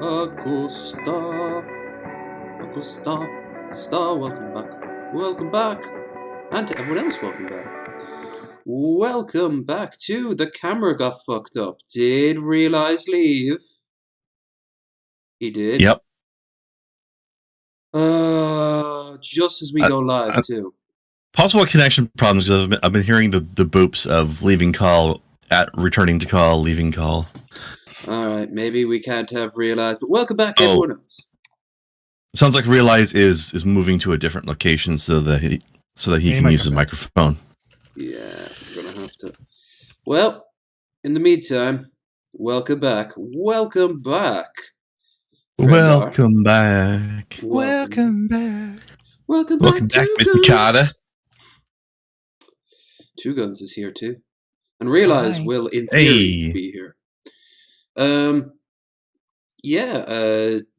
Augusta, welcome back. Welcome back. And to everyone else, welcome back. Welcome back to The Camera Got Fucked Up. Did Realize leave? He did. Yep. Just as we go live, too. Possible connection problems because I've been hearing the boops of leaving call, at returning to call, leaving call. Alright, maybe we can't have Realize, but welcome back, everyone else. Sounds like Realize is moving to a different location so that he can use his microphone. Yeah, we're gonna have to. Well, in the meantime, welcome back. Welcome back. Welcome back. Welcome back, Mr. Carter. Two Guns is here too. And Realize will, in theory, be here.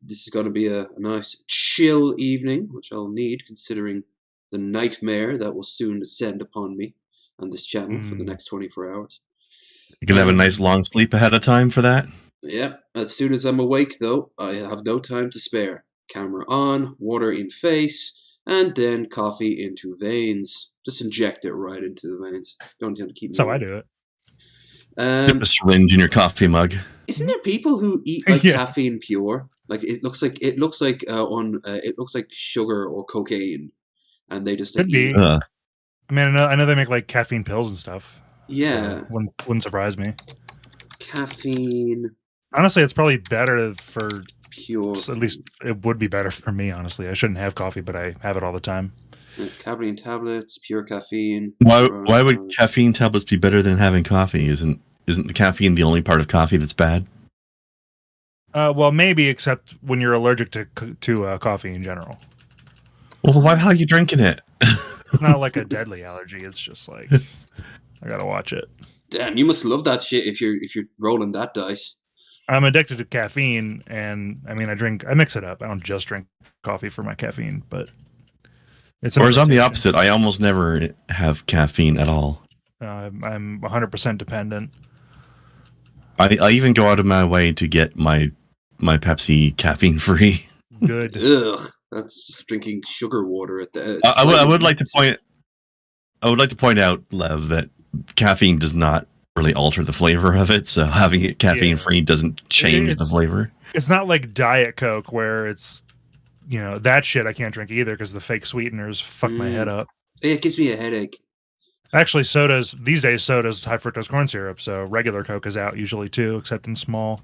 This is going to be a nice chill evening, which I'll need considering the nightmare that will soon descend upon me on this channel for the next 24 hours. You can have a nice long sleep ahead of time for that? Yeah, as soon as I'm awake, though, I have no time to spare. Camera on, water in face, and then coffee into veins. Just inject it right into the veins. Don't have to keep. That's how I do it. Dip a syringe in your coffee mug. Isn't there people who eat like caffeine pure? Like it looks like sugar or cocaine, and they just could be. I mean, I know they make like caffeine pills and stuff. Yeah, so wouldn't surprise me. Caffeine Honestly, it's probably better for, Pure. at least it would be better for me, honestly. I shouldn't have coffee, but I have it all the time. Caffeine tablets, pure caffeine. Why would caffeine tablets be better than having coffee? Isn't the caffeine the only part of coffee that's bad? Well, maybe, except when you're allergic to coffee in general. Well, how are you drinking it? It's not like a deadly allergy. It's just like I gotta watch it. Damn, you must love that shit if you're rolling that dice. I'm addicted to caffeine, and I mean, I mix it up. I don't just drink coffee for my caffeine, but it's. Whereas I'm the opposite. I almost never have caffeine at all. I'm 100% dependent. I even go out of my way to get my Pepsi caffeine free. Good. Ugh, that's drinking sugar water at the. I would like to point out, Lev, that caffeine does not really alter the flavor of it. So having it caffeine free doesn't change the flavor. It's not like Diet Coke where it's, that shit I can't drink either because the fake sweeteners fuck my head up. It gives me a headache. Actually, these days soda's high fructose corn syrup, so regular Coke is out usually too, except in small.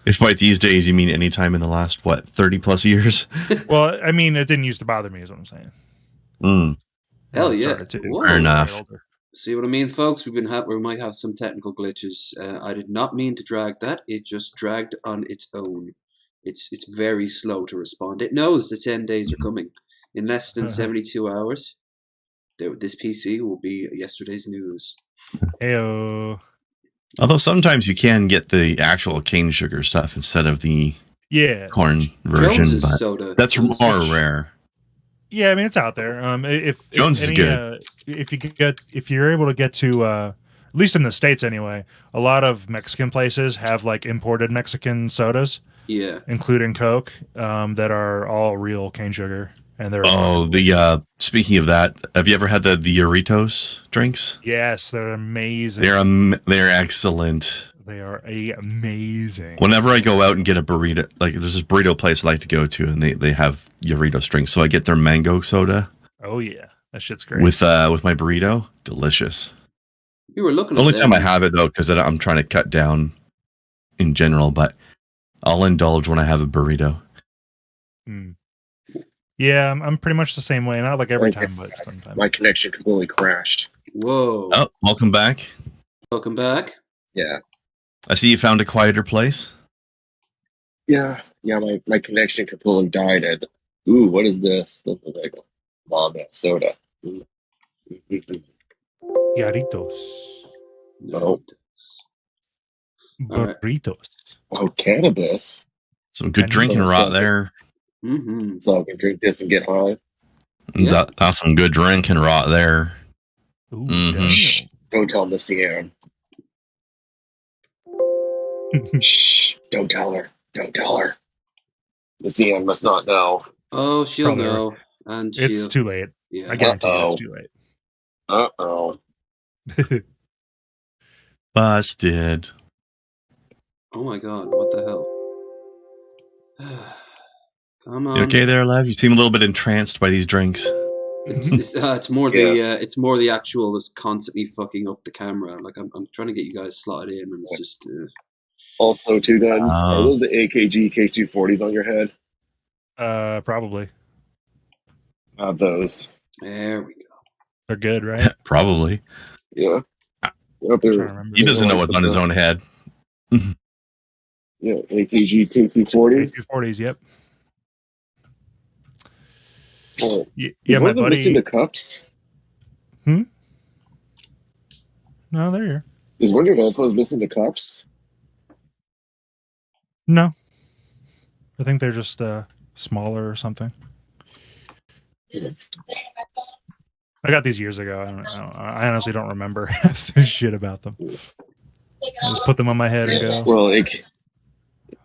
If by these days you mean any time in the last 30 plus years? Well, I mean, it didn't used to bother me, is what I'm saying. Hell yeah! Fair enough. See what I mean, folks? We might have some technical glitches. I did not mean to drag that. It just dragged on its own. It's very slow to respond. It knows the 10 days are coming. In less than 72 hours, this PC will be yesterday's news. Heyo. Although sometimes you can get the actual cane sugar stuff instead of the corn version, but soda that's more rare. Yeah, I mean it's out there. If Jones is good. If you're able to get to at least in the States anyway, a lot of Mexican places have like imported Mexican sodas. Yeah, including Coke, that are all real cane sugar, and they're speaking of that, have you ever had the Doritos drinks? Yes, they're amazing. They're excellent. They are amazing. Whenever I go out and get a burrito, like there's this burrito place I like to go to, and they have Doritos drinks, so I get their mango soda. Oh yeah, that shit's great. With my burrito, delicious. We were looking. The only time I have it though, because I'm trying to cut down in general, but I'll indulge when I have a burrito. Yeah, I'm pretty much the same way. Not like every time, but sometimes. My connection completely crashed. Whoa. Oh, welcome back. Welcome back. Yeah. I see you found a quieter place. Yeah, my connection completely died. And ooh, what is this? This is like vomit soda. Yaritos. Oh. Burritos. Oh, cannabis. Some good drinking right there. Mm-hmm. So I can drink this and get high. Yeah. That's some good drinking right there. Ooh, Shh, don't tell Missy Ann. Shh, don't tell her. Don't tell her. Missy Ann must not know. Oh, she'll know. And it's too late. Yeah. I guarantee it's too late. Uh-oh. Busted. Oh my god, what the hell? Come on. You okay there, Lev? You seem a little bit entranced by these drinks. It's more the actual is constantly fucking up the camera. Like I'm trying to get you guys slotted in, and it's just. Also, two guns. Are those the AKG K240s on your head? Probably. Not those. There we go. They're good, right? Probably. Yeah. He doesn't know what's on his own head. Yeah, AKG K240. K240s, yep. Oh, yeah, my buddy. Missing the cups? No, they're here. Is one of your headphones missing the cups? No. I think they're just smaller or something. I got these years ago. I honestly don't remember half the shit about them. I just put them on my head and go. Well,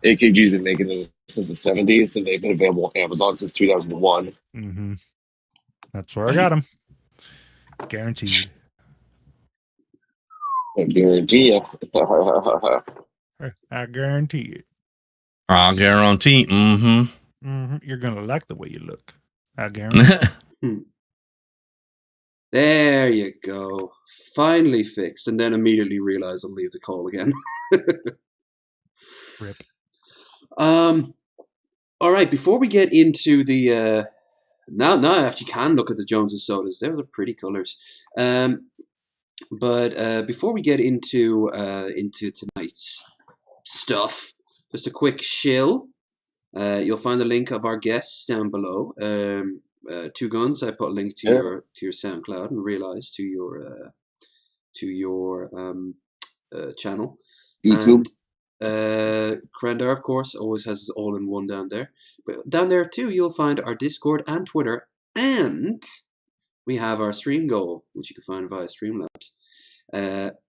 AKG's been making them since the 70s, and they've been available on Amazon since 2001. Mm-hmm. That's where I got them. Guaranteed. I guarantee you. I guarantee it. I guarantee. You're gonna like the way you look. I guarantee. There you go. Finally fixed, and then immediately realize I'll leave the call again. Rip. All right, before we get into the now I actually can look at the Joneses sodas. Those are pretty colors. But before we get into tonight's stuff, just a quick shill. You'll find the link of our guests down below. Two Guns. I put a link to your SoundCloud and realized to your channel. YouTube. And Krendar, of course, always has his all-in-one down there. But down there too, you'll find our Discord and Twitter, and we have our stream goal, which you can find via Streamlabs.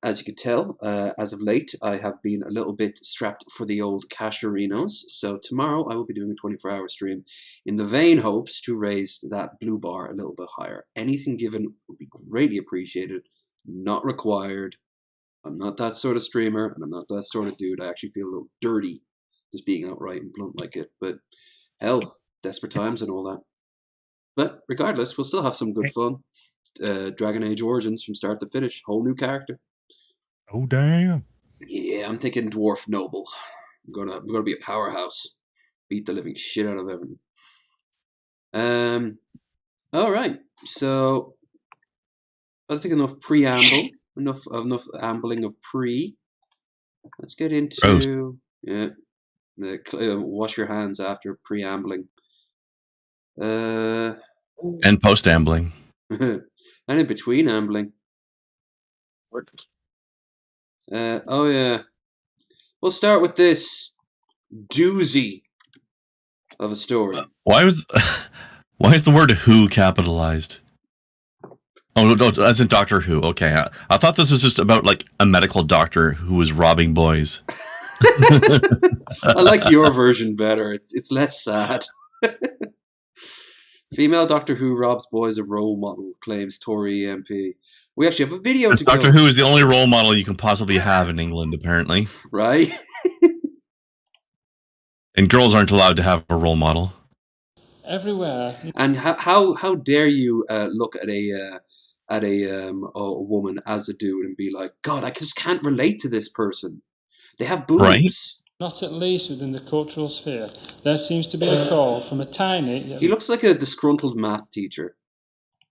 As you can tell, as of late, I have been a little bit strapped for the old Casherinos. So tomorrow I will be doing a 24-hour stream in the vain hopes to raise that blue bar a little bit higher. Anything given would be greatly appreciated, not required. I'm not that sort of streamer, and I'm not that sort of dude. I actually feel a little dirty just being outright and blunt like it. But hell, desperate times and all that. But regardless, we'll still have some good fun. Dragon Age Origins from start to finish. Whole new character. Oh, damn. Yeah, I'm thinking Dwarf Noble. I'm gonna be a powerhouse. Beat the living shit out of everything. Alright, so I think enough preamble. Enough ambling of pre. Let's get into wash your hands after preambling. And post-ambling. And in between ambling. Oh yeah. We'll start with this doozy of a story. Why is the word "who" capitalized? Oh no, as in Doctor Who. Okay, I thought this was just about like a medical doctor who was robbing boys. I like your version better. It's less sad. Female Doctor Who robs boys of role model, claims Tory MP. We actually have a video to Doctor Who is the only role model you can possibly have in England, apparently. Right? And girls aren't allowed to have a role model. Everywhere. And how dare you look at a woman as a dude and be like, God, I just can't relate to this person. They have boobs. Right? Not at least within the cultural sphere. There seems to be a call from a tiny... He looks like a disgruntled math teacher.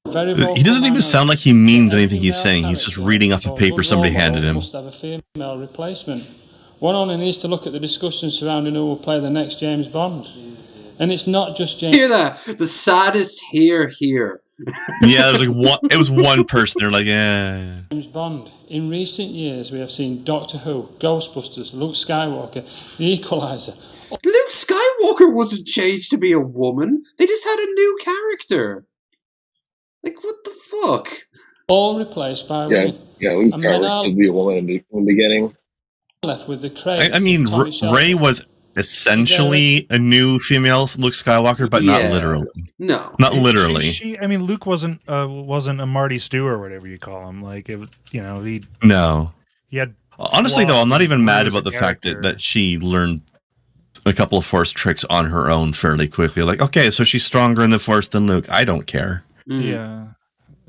He doesn't even sound like he means anything he's saying. He's just reading off a paper somebody handed him. Must have a female replacement. One only needs to look at the discussion surrounding who will play the next James Bond. And it's not just James... Hear that? The saddest here. Yeah, it was one person. They're like, yeah. James Bond. In recent years, we have seen Doctor Who, Ghostbusters, Luke Skywalker, The Equalizer. Luke Skywalker wasn't changed to be a woman. They just had a new character. Like, what the fuck? All replaced by women. Yeah, Luke Skywalker should be a woman in the beginning. Left with the craze. I mean, Rey was essentially a new female Luke Skywalker, but not literally. No, not literally. I mean, Luke wasn't a Marty Stew or whatever you call him. Like, he had. Honestly, though, I'm not even mad about the fact that she learned a couple of Force tricks on her own fairly quickly. Like, okay, so she's stronger in the Force than Luke. I don't care. Mm-hmm. Yeah.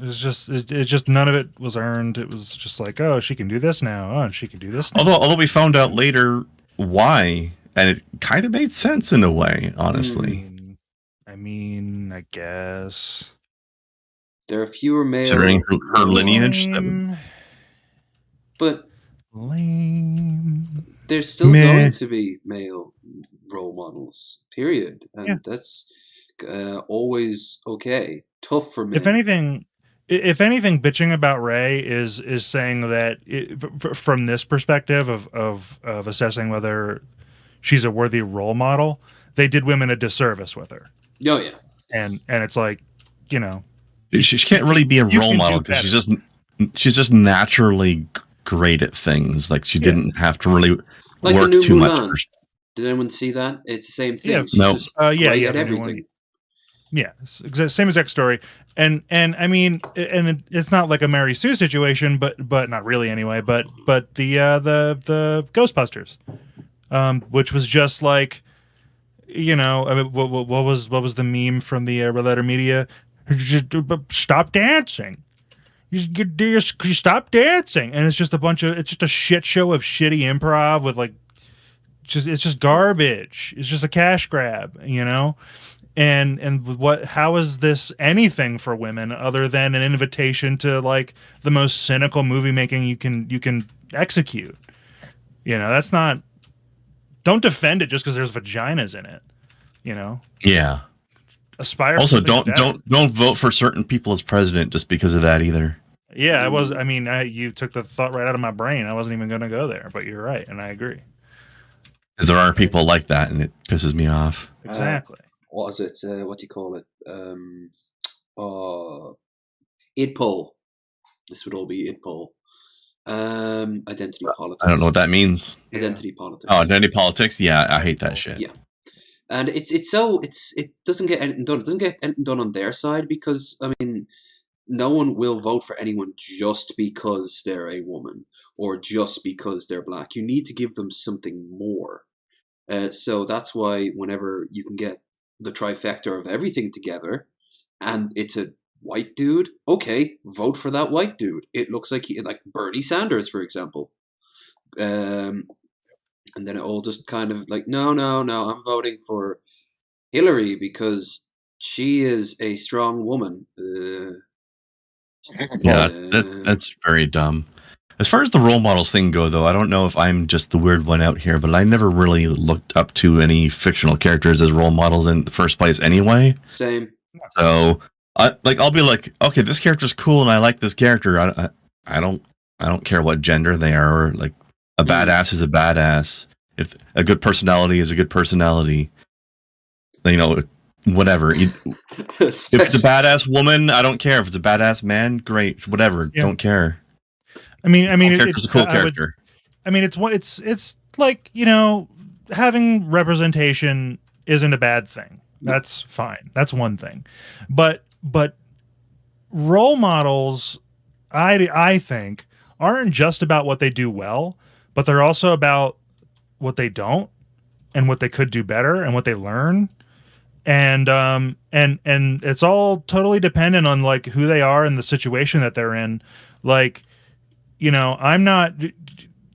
It just none of it was earned. It was just like, oh, she can do this now. Oh, and she can do this now. Although we found out later why, and it kind of made sense in a way, honestly. I guess there are fewer male. Considering her lineage, but lame. There's still going to be male role models. Period, and that's always okay. Tough for me. If anything, bitching about Rey is saying that from this perspective of assessing whether she's a worthy role model, they did women a disservice with her. Oh yeah, and it's like, she can't really be a role model because she's just naturally great at things. Like she didn't have to really work too much. Did anyone see that? It's the same thing. Yeah, she's just great at everything. Anyone. Yeah, same exact story, and I mean, and it's not like a Mary Sue situation, but not really anyway. But the Ghostbusters, which was just like, I mean, what was the meme from the Red Letter Media? Stop dancing. You stop dancing, and it's just a shit show of shitty improv with like it's just garbage. It's just a cash grab, you know. And how is this anything for women other than an invitation to like the most cynical movie making you can execute? You know, that's not. Don't defend it just because there's vaginas in it. You know. Yeah. Aspire. For Also, something better. don't vote for certain people as president just because of that either. Yeah, I mean, you took the thought right out of my brain. I wasn't even going to go there, but you're right, and I agree. Because there are people like that, and it pisses me off. Exactly. What is it? What do you call it? Id poll. This would all be id poll. Identity politics. I don't know what that means. Identity politics. Oh, identity politics? Yeah, I hate that shit. Yeah. And it doesn't get anything done. It doesn't get anything done on their side because, I mean, no one will vote for anyone just because they're a woman or just because they're black. You need to give them something more. So that's why whenever you can get the trifecta of everything together and it's a white dude, okay, vote for that white dude. It looks like like Bernie Sanders, for example. And then it all just kind of like, no, I'm voting for Hillary because she is a strong woman. Yeah, that's very dumb. As far as the role models thing go, though, I don't know if I'm just the weird one out here, but I never really looked up to any fictional characters as role models in the first place anyway. Same. So, I'll be like, okay, this character's cool and I like this character. I don't care what gender they are. Or, like, a badass is a badass. If a good personality is a good personality, you know, whatever. If it's a badass woman, I don't care. If it's a badass man, great, whatever. Yeah. Don't care. I mean, it's a cool character. It's like, you know, having representation isn't a bad thing. That's fine. That's one thing, but role models, I think, aren't just about what they do well, but they're also about what they don't and what they could do better and what they learn. And it's all totally dependent on like who they are and the situation that they're in. Like, you know, I'm not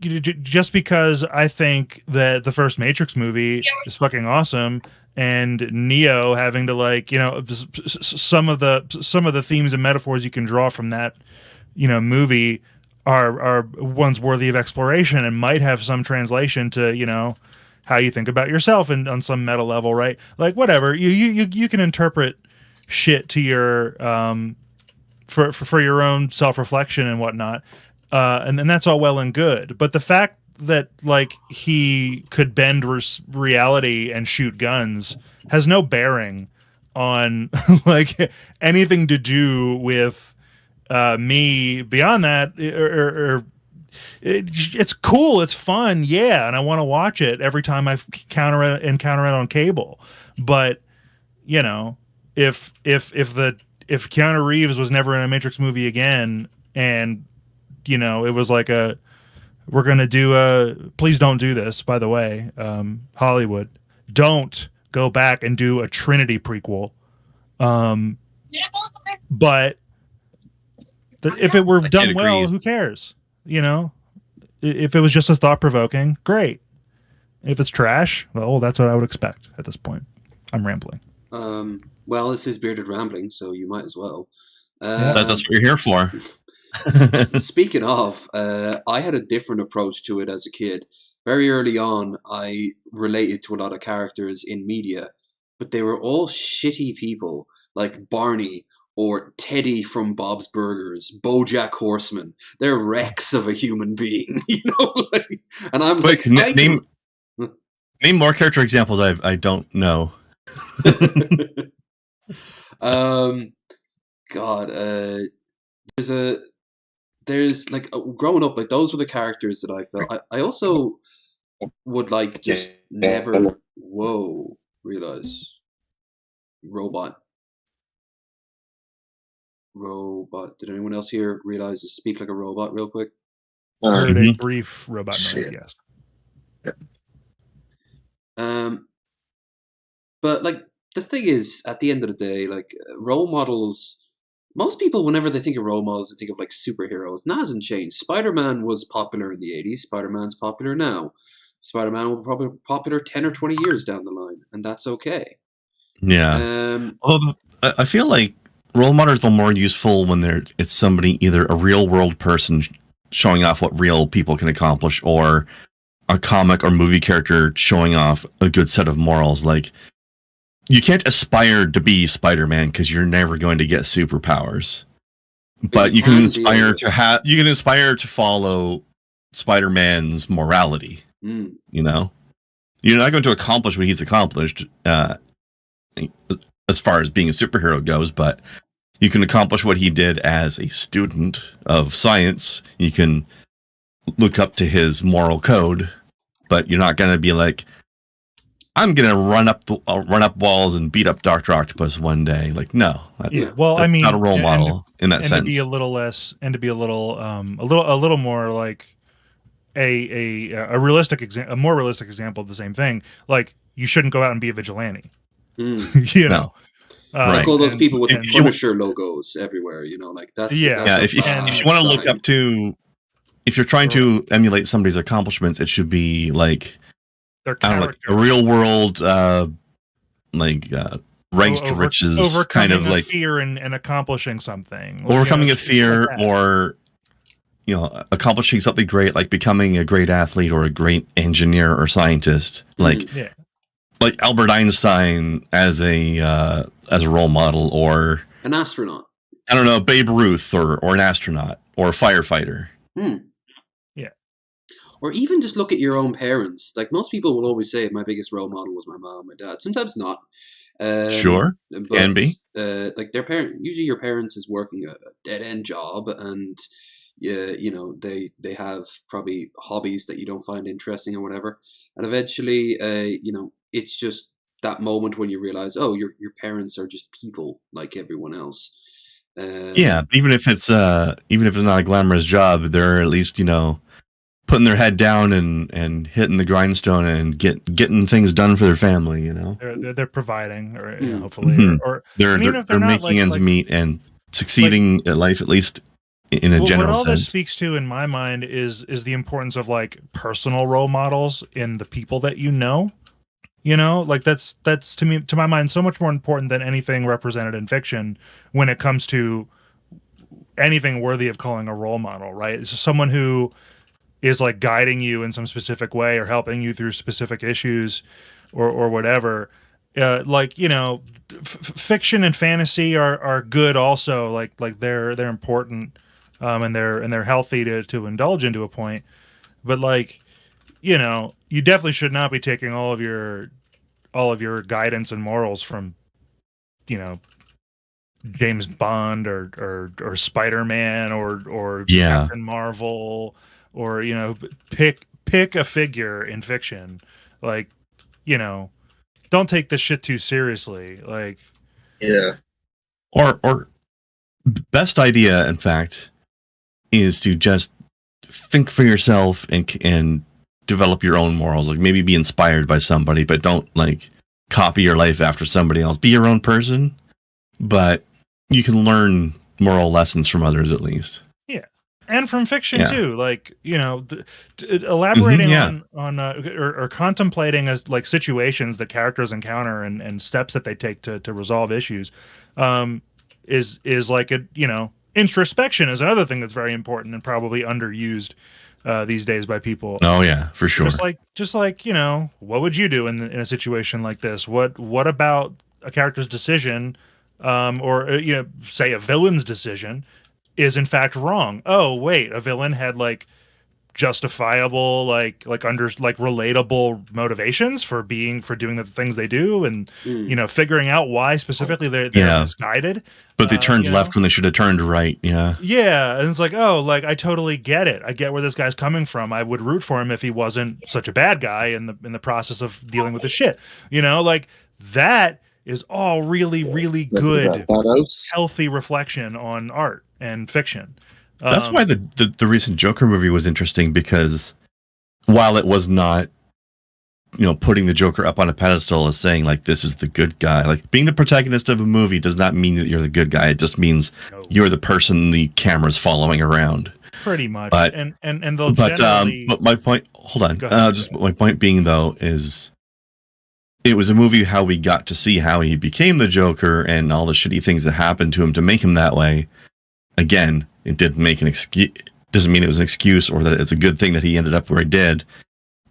just because I think that the first Matrix movie is fucking awesome and Neo having to like, you know, some of the themes and metaphors you can draw from that, you know, movie are ones worthy of exploration and might have some translation to, you know, how you think about yourself and on some meta level, right? Like whatever you can interpret shit to your for your own self-reflection and whatnot. And then that's all well and good. But the fact that like he could bend reality and shoot guns has no bearing on like anything to do with me beyond that. It's cool. It's fun. Yeah. And I want to watch it every time I encounter it on cable. But you know, if Keanu Reeves was never in a Matrix movie again and you know, it was like we're going to do please don't do this, by the way, Hollywood. Don't go back and do a Trinity prequel. But if it were done well, who cares? You know, if it was just as thought-provoking, great. If it's trash, well, that's what I would expect at this point. I'm rambling. Well, this is Bearded Rambling, so you might as well. That's what you're here for. Speaking of, I had a different approach to it as a kid. Very early on, I related to a lot of characters in media, but they were all shitty people, like Barney or Teddy from Bob's Burgers, BoJack Horseman. They're wrecks of a human being, you know. And I'm like, name more character examples. I don't know. God, there's like growing up, like those were the characters that I felt. I also would like just never realize robot. Did anyone else here realize to speak like a robot real quick? I heard a brief robot noise, yes. But like the thing is, at the end of the day, like role models. Most people, whenever they think of role models, they think of like superheroes. And that hasn't changed. Spider-Man was popular in the 80s. Spider-Man's popular now. Spider-Man will be probably popular 10 or 20 years down the line, and that's okay. Yeah. Although I feel like role models are more useful when it's somebody, either a real world person showing off what real people can accomplish, or a comic or movie character showing off a good set of morals. Like, you can't aspire to be Spider-Man because you're never going to get superpowers. But you can aspire to follow Spider-Man's morality. You know, you're not going to accomplish what he's accomplished as far as being a superhero goes, but you can accomplish what he did as a student of science. You can look up to his moral code, but you're not going to be like, I'm going to run up walls and beat up Dr. Octopus one day. Like, no, that's not a role model in that sense. To be a little less, and to be a little more like a realistic example, a more realistic example of the same thing. Like, you shouldn't go out and be a vigilante. You know, like all those people with the Punisher logos everywhere. You know, like that's If you want to look up to, if you're trying to emulate somebody's accomplishments, it should be like, I don't know, like a real world, rags to riches, overcoming kind of like fear and accomplishing something. Overcoming a fear, or accomplishing something great, like becoming a great athlete or a great engineer or scientist, like Albert Einstein as a role model, or an astronaut. I don't know, Babe Ruth, or an astronaut, or a firefighter. Or even just look at your own parents. Like, most people will always say my biggest role model was my mom, my dad. Sometimes not. Sure, can be. Like, usually your parents is working a dead-end job, and they have probably hobbies that you don't find interesting or whatever. And eventually, it's just that moment when you realize, oh, your parents are just people like everyone else. Even if it's not a glamorous job, they're at least putting their head down and hitting the grindstone and getting things done for their family. They're providing, or hopefully, or they're making ends meet and succeeding at life, at least in a general sense. What all this speaks to, in my mind, is the importance of like personal role models in the people that you know. Like that's to my mind so much more important than anything represented in fiction when it comes to anything worthy of calling a role model, right? It's someone who is like guiding you in some specific way or helping you through specific issues or whatever. Fiction and fantasy are good also. Like they're important, and they're healthy to indulge into a point. But you definitely should not be taking all of your guidance and morals from, James Bond or Spider-Man or Captain Marvel, or pick a figure in fiction. Like, don't take this shit too seriously. Like, or best idea, in fact, is to just think for yourself and develop your own morals. Like, maybe be inspired by somebody, but don't like copy your life after somebody else. Be your own person, but you can learn moral lessons from others, at least. And from fiction too, like elaborating on or contemplating as like situations that characters encounter and steps that they take to resolve issues, is like introspection is another thing that's very important and probably underused these days by people. Oh yeah, for sure. Just like what would you do in a situation like this? What about a character's decision, or say a villain's decision, is in fact wrong? Oh wait, a villain had like justifiable, relatable motivations for doing the things they do, and figuring out why specifically they're misguided. But they turned left when they should have turned right. And it's like, oh, like I totally get it. I get where this guy's coming from. I would root for him if he wasn't such a bad guy in the process of dealing with the shit. Like that is all really, really good, healthy reflection on art and fiction. That's why the recent Joker movie was interesting, because while it was not, putting the Joker up on a pedestal as saying like this is the good guy, like being the protagonist of a movie does not mean that you're the good guy. It just means you're the person the camera's following around. Pretty much. But- and they'll generally. But my point. Hold on. Go ahead. Just my point being though is, it was a movie how we got to see how he became the Joker and all the shitty things that happened to him to make him that way. Again, it didn't make an excuse. Doesn't mean it was an excuse or that it's a good thing that he ended up where he did.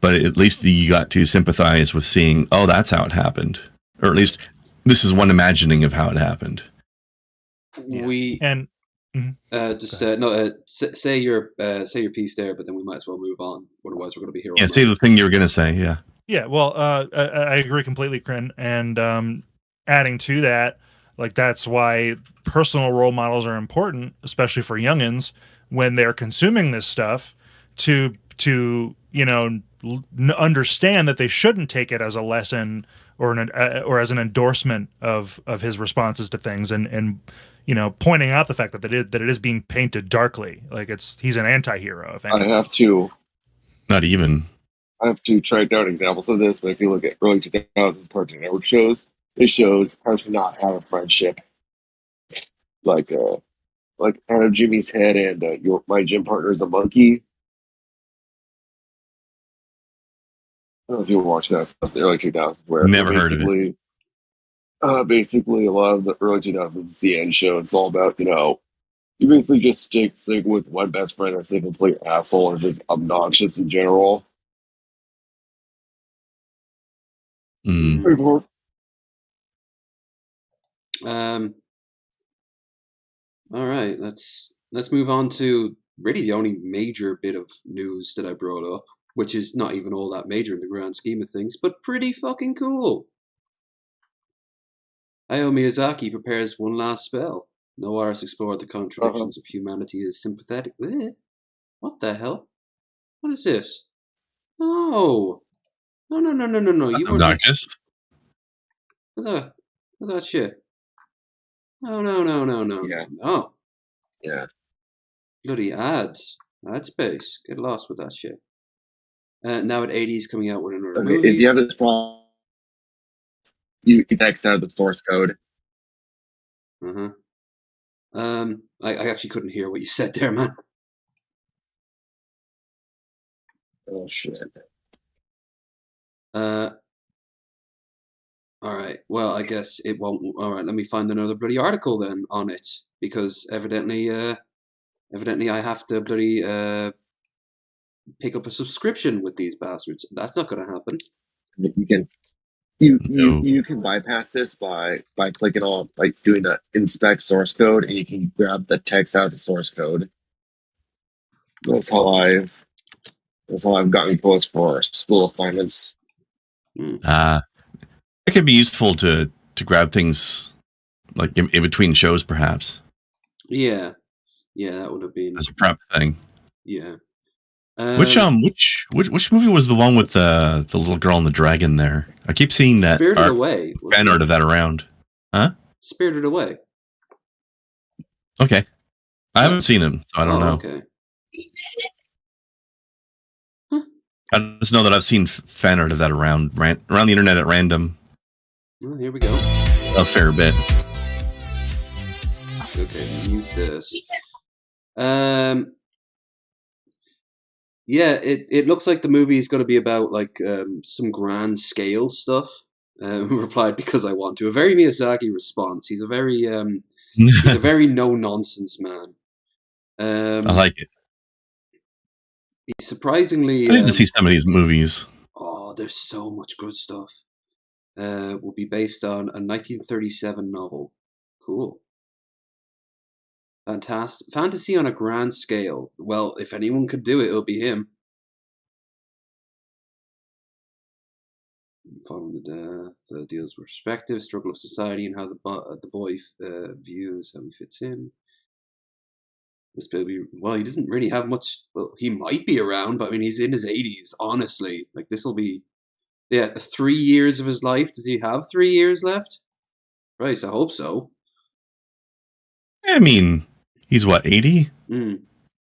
But at least you got to sympathize with seeing, oh, that's how it happened, or at least this is one imagining of how it happened. Yeah. We And say your piece there, but then we might as well move on. Otherwise, we're going to be here. Yeah, all say night. the thing you were gonna say. Yeah. yeah, well, I agree completely, Corinne. And adding to that, like that's why personal role models are important, especially for youngins when they're consuming this stuff, to understand that they shouldn't take it as a lesson or as an endorsement of his responses to things, and pointing out the fact that it is being painted darkly, like he's an anti-hero. If I anything. have to track down examples of this, but if you look at early 2000s Cartoon Network shows, it shows how to not have a friendship. Like Anna Jimmy's Head and my gym partner is a monkey. I don't know if you watch that stuff in the early 2000s, where Never heard of it. Basically, a lot of the early 2000s CN show, it's all about, you basically just stick with one best friend that's a complete asshole or just obnoxious in general. Mm. Pretty cool. All right, let's move on to really the only major bit of news that I brought up, which is not even all that major in the grand scheme of things, but pretty fucking cool. Hayao Miyazaki prepares one last spell. No artist explored the contradictions of humanity as sympathetic. What the hell? What is this? No. No. You weren't. Obnoxious. What that shit? No. Yeah. No. Yeah. Bloody ads. Ad space. Get lost with that shit. Now at 80's coming out with another Okay, movie. if you have this problem, you can text out the source code. Uh-huh. I actually couldn't hear what you said there, man. Oh shit. Alright, well, I guess it won't. Alright, let me find another bloody article then on it, because evidently I have to bloody pick up a subscription with these bastards. That's not gonna happen. You can you can bypass this by clicking on, like, doing the inspect source code, and you can grab the text out of the source code. That's how I've gotten quotes for school assignments. It could be useful to grab things like in between shows, perhaps. Yeah, that would have been As a prep thing. yeah. Which movie was the one with the little girl and the dragon there? I keep seeing that Spirited Away. fan art of that around. Huh? Spirited Away. Okay. I haven't seen him, so I don't know. Okay. I just know that I've seen fan art of that around the internet at random. Well, here we go. A fair bit. Okay, mute this. Yeah, it looks like the movie is going to be about like some grand scale stuff. Replied because I want to. A very Miyazaki response. He's a very no nonsense man. I like it. He's surprisingly. I need to see some of these movies. Oh, there's so much good stuff. Will be based on a 1937 novel. Cool. Fantastic. Fantasy on a grand scale. Well, if anyone could do it, it'll be him. Following the death, deals with perspective, struggle of society, and how the boy views how he fits in. This baby, well, he doesn't really have much. Well, he might be around, but I mean, he's in his 80s. Honestly, like this will be, 3 years of his life. Does he have 3 years left? Right, I hope so. I mean, he's what, 80? Mm.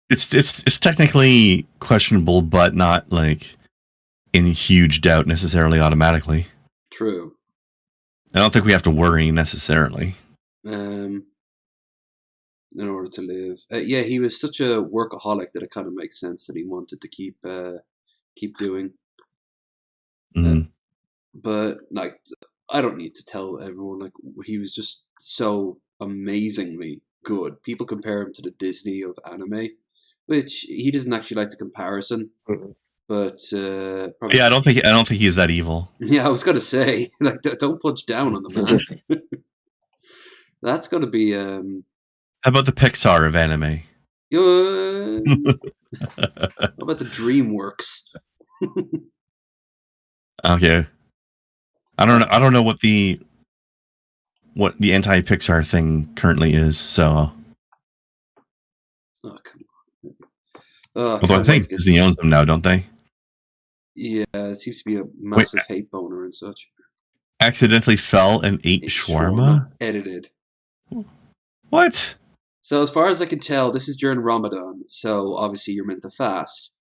It's technically questionable, but not like in huge doubt necessarily automatically. True. I don't think we have to worry necessarily. in order to live. Yeah, he was such a workaholic that it kind of makes sense that he wanted to keep doing. Mhm. But like, I don't need to tell everyone, like, he was just so amazingly good. People compare him to the Disney of anime, which he doesn't actually like the comparison. But probably, Yeah, I don't think he's that evil. yeah, I was gonna say, like, don't punch down on the man. That's gonna be How about the Pixar of anime? how about the DreamWorks? Okay. I don't know what the anti-Pixar thing currently is. So, Oh, come on. Oh, although I think Disney owns them now, don't they? Yeah, it seems to be a massive hate boner and such. Accidentally fell and ate shawarma? Edited. What? So as far as I can tell, this is during Ramadan, so obviously you're meant to fast.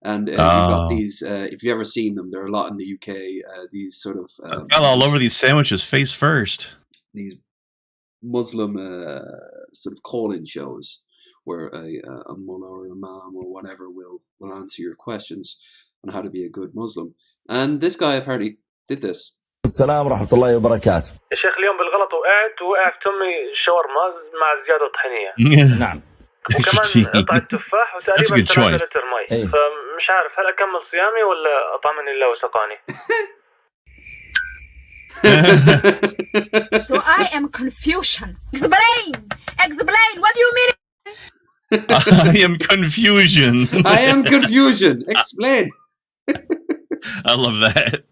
And you've got these, if you've ever seen them, there are a lot in the UK, these sort of... fell all over these sandwiches face first. These Muslim sort of call-in shows where a mullah or imam or whatever will answer your questions on how to be a good Muslim. And this guy apparently did this. السلام ورحمة الله وبركاته. يا شيخ اليوم بالغلط وقعت في تمي شاورما مع زيادة طحينية. نعم. وكمان قطعة تفاح وتقريبا 3 لتر مي. فمش عارف هل أكمل صيامي ولا أطعمني الله وسقاني. So I am confusion. Explain. What do you mean? I am confusion. I am confusion. Explain. I love that.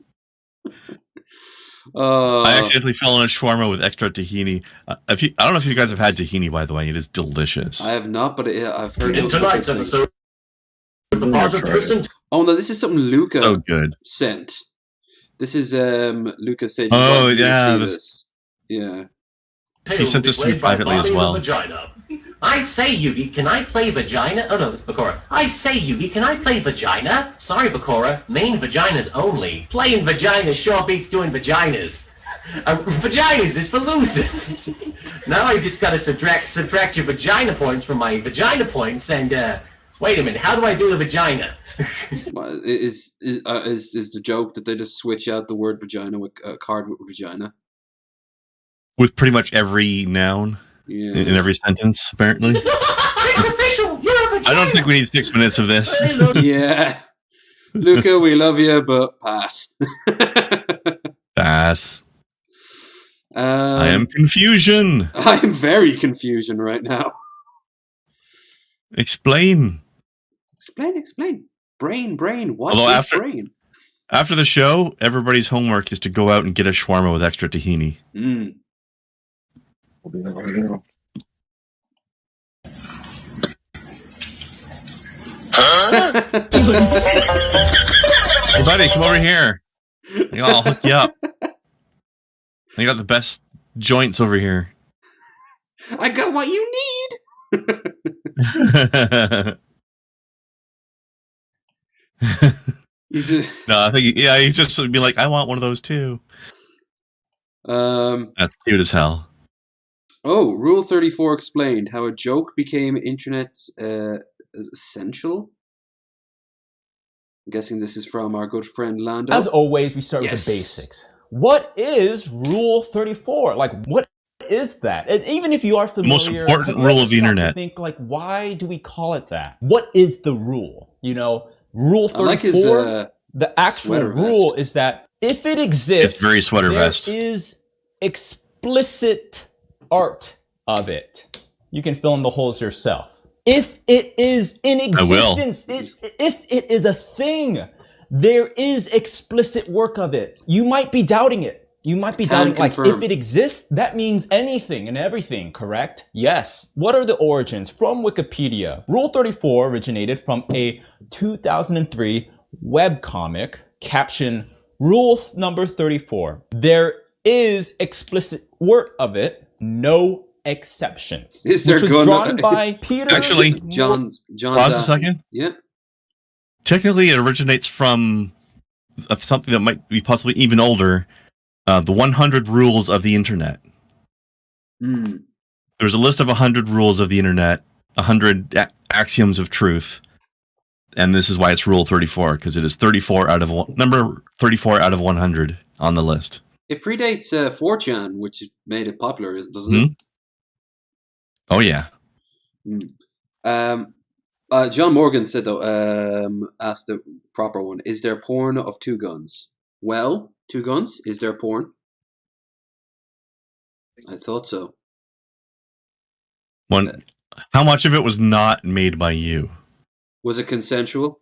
I accidentally fell on a shawarma with extra tahini. I don't know if you guys have had tahini, by the way. It is delicious. I have not, but I've heard. In tonight's episode, oh no, this is something Luca so good. sent. This is Luca said. Oh yeah, see this. Yeah. He sent this to me privately as well. I say, Yugi, can I play vagina? Oh no, it's Bakura. I say, Yugi, can I play vagina? Sorry, Bakura. Main vaginas only. Playing vaginas sure beats doing vaginas. Vaginas is for losers. Now I just gotta subtract your vagina points from my vagina points and, wait a minute, how do I do the vagina? Is the joke that they just switch out the word vagina with a card with vagina? With pretty much every noun in every sentence, apparently. I don't think we need 6 minutes of this. Yeah. Luca, we love you, but pass. Pass. I am confusion. I am very confusion right now. Explain. Explain. Brain. What Although is brain? After the show, everybody's homework is to go out and get a shawarma with extra tahini. Huh? Hey, buddy, come over here. I'll hook you up. I got the best joints over here. I got what you need. No, I think he's just be like, I want one of those too. That's cute as hell. Oh, Rule 34 explained how a joke became internet essential. I'm guessing this is from our good friend Lando. As always, we start with the basics. What is Rule 34? Like, what is that? And even if you are familiar, most important rule of the internet. Think like, why do we call it that? What is the rule? You know, Rule 34. I like his, the actual rule is that if it exists, it's very sweater vest. There is explicit art of it. You can fill in the holes yourself. If it is in existence, if it is a thing, there is explicit work of it. You might be doubting it. You might be doubting, like, if it exists, that means anything and everything, correct? Yes. What are the origins? From Wikipedia, Rule 34 originated from a 2003 webcomic, caption, Rule number 34. There is explicit work of it, no exceptions. Is there which was drawn by Peter? Actually, John. Pause a second. Yeah. Technically, it originates from something that might be possibly even older. The 100 Rules of the Internet. There There's a list of 100 rules of the internet, 100 axioms of truth, and this is why it's Rule 34, because it is number 34 out of 100 on the list. It predates 4chan, which made it popular, doesn't it? Oh, yeah. John Morgan said, though, asked the proper one, is there porn of two guns? Well, two guns, is there porn? I thought so. How much of it was not made by you? Was it consensual?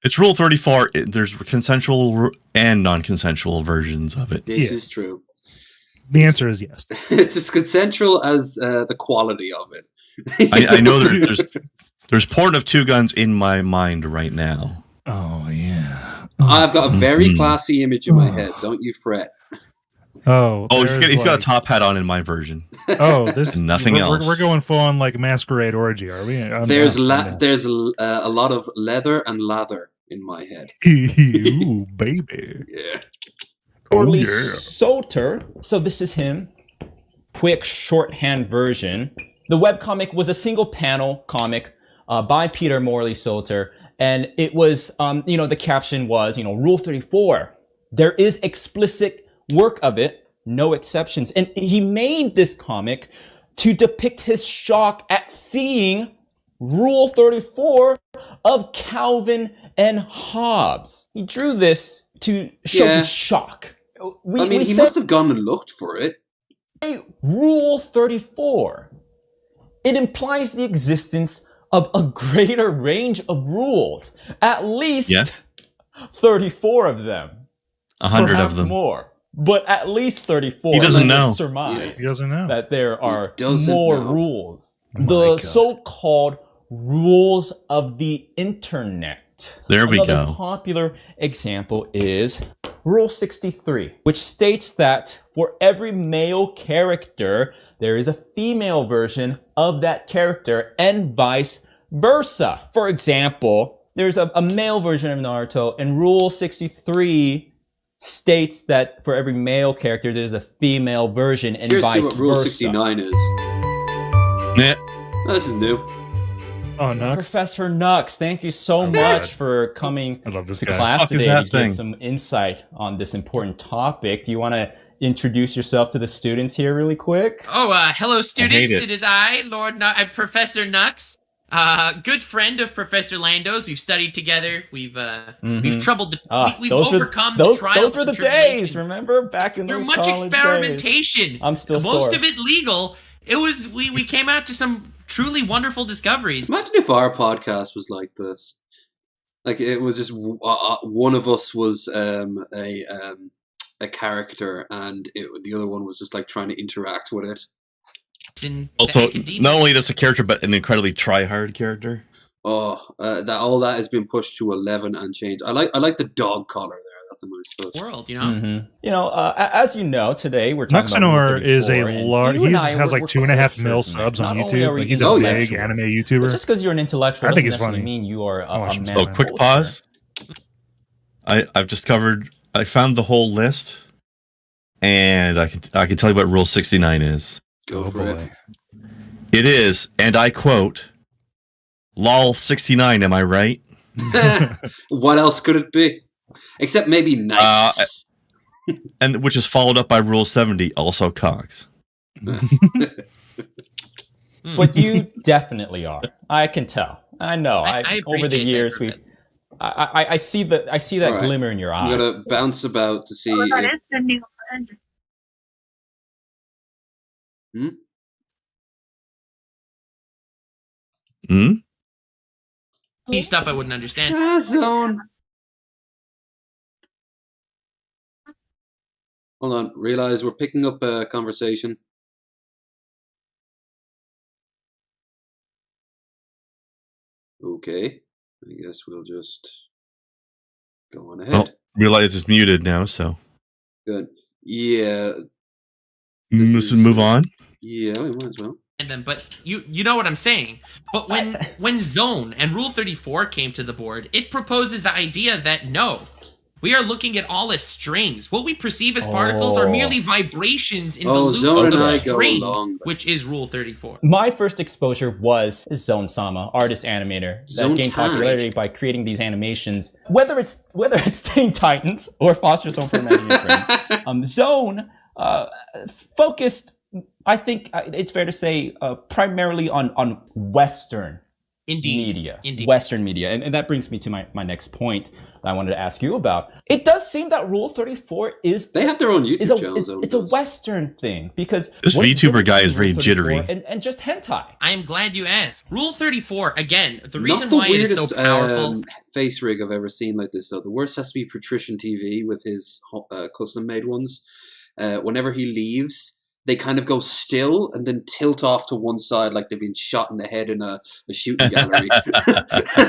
It's Rule 34. There's consensual and non-consensual versions of it. This is true. The answer is yes. It's as consensual as the quality of it. I know there's porn of two guns in my mind right now. Oh, yeah. I've got a very classy image in my head. Don't you fret. He's got a top hat on in my version. Oh, this and nothing else. We're going full on like masquerade orgy, are we? There's a lot of leather and lather in my head. Ooh, baby. Yeah. Corley Soter. So this is him. Quick shorthand version. The webcomic was a single panel comic by Peter Morley Soter. And it was, the caption was, Rule 34. There is explicit work of it, no exceptions. And he made this comic to depict his shock at seeing Rule 34 of Calvin and Hobbes. He drew this to show his shock. He must have gone and looked for it. Rule 34. It implies the existence of a greater range of rules. At least 34 of them. 100 of them. More. But at least 34. He doesn't know. Surmise He doesn't know. that there are more rules. The so-called rules of the internet. There we Another go. popular example is Rule 63, which states that for every male character, there is a female version of that character and vice versa. For example, there's a male version of Naruto, and Rule 63 states that for every male character, there's a female version and vice versa. Here's what Rule 69 is. Yeah. Oh, this is new. Oh, Nux. Professor Nux, thank you so much for coming to class today to give some insight on this important topic. Do you want to introduce yourself to the students here really quick? Oh, hello students. It is I, Professor Nux. Good friend of Professor Lando's. We've studied together. We've troubled we've overcome the trials. Those were the days, remember? Back in those college days. Through much experimentation. I'm still Most of it legal. It was we came out to some truly wonderful discoveries. Imagine if our podcast was like this. Like it was just one of us was a character, and the other one was just like trying to interact with it. Also, not only just a character, but an incredibly try-hard character. Oh, all that has been pushed to 11 and changed. I like the dog collar there. That's a nice touch. World, as you know, today we're talking Nuxanor about is a large. He has like 2.5 mil subs on YouTube. Like, he's a big anime YouTuber. But just because you're an intellectual, I think he's funny. Mean you are a man. So, quick pause. I've discovered. I found the whole list, and I can tell you what Rule 69 is. Go for it. It is, and I quote, "Lol 69." Am I right? What else could it be? Except maybe nice. And which is followed up by Rule 70, also Cox. But you definitely are. I can tell. I know. I over the years I see that right. glimmer in your eye. I'm gonna bounce about to see that if... is the new friend. Stuff I wouldn't understand. Zone. Hold on. Realize we're picking up a conversation. Okay. I guess we'll just go on ahead. Well, realize it's muted now, so. Good. Yeah. Let's move on. Yeah, we might as well. But you know what I'm saying. But when Zone and Rule 34 came to the board, it proposes the idea that no, We are looking at all as strings. What we perceive as particles are merely vibrations in the loop Zone of and the I go string, along. which is Rule 34. My first exposure was Zone Sama, artist animator, Zone that gained Time. popularity by creating these animations. Whether it's Teen Titans or Foster Zone for Imaginary Friends, Zone focused, I think it's fair to say, primarily on Western media. Western media. And that brings me to my next point that I wanted to ask you about. It does seem that Rule 34 is... They have their own YouTube channels. It's a Western thing, because... This VTuber guy is very jittery. And just hentai. I am glad you asked. Rule 34, again, the reason why it is so powerful... face rig I've ever seen like this, though. The worst has to be Patrician TV with his custom-made ones. Whenever he leaves... they kind of go still and then tilt off to one side like they've been shot in the head in a shooting gallery.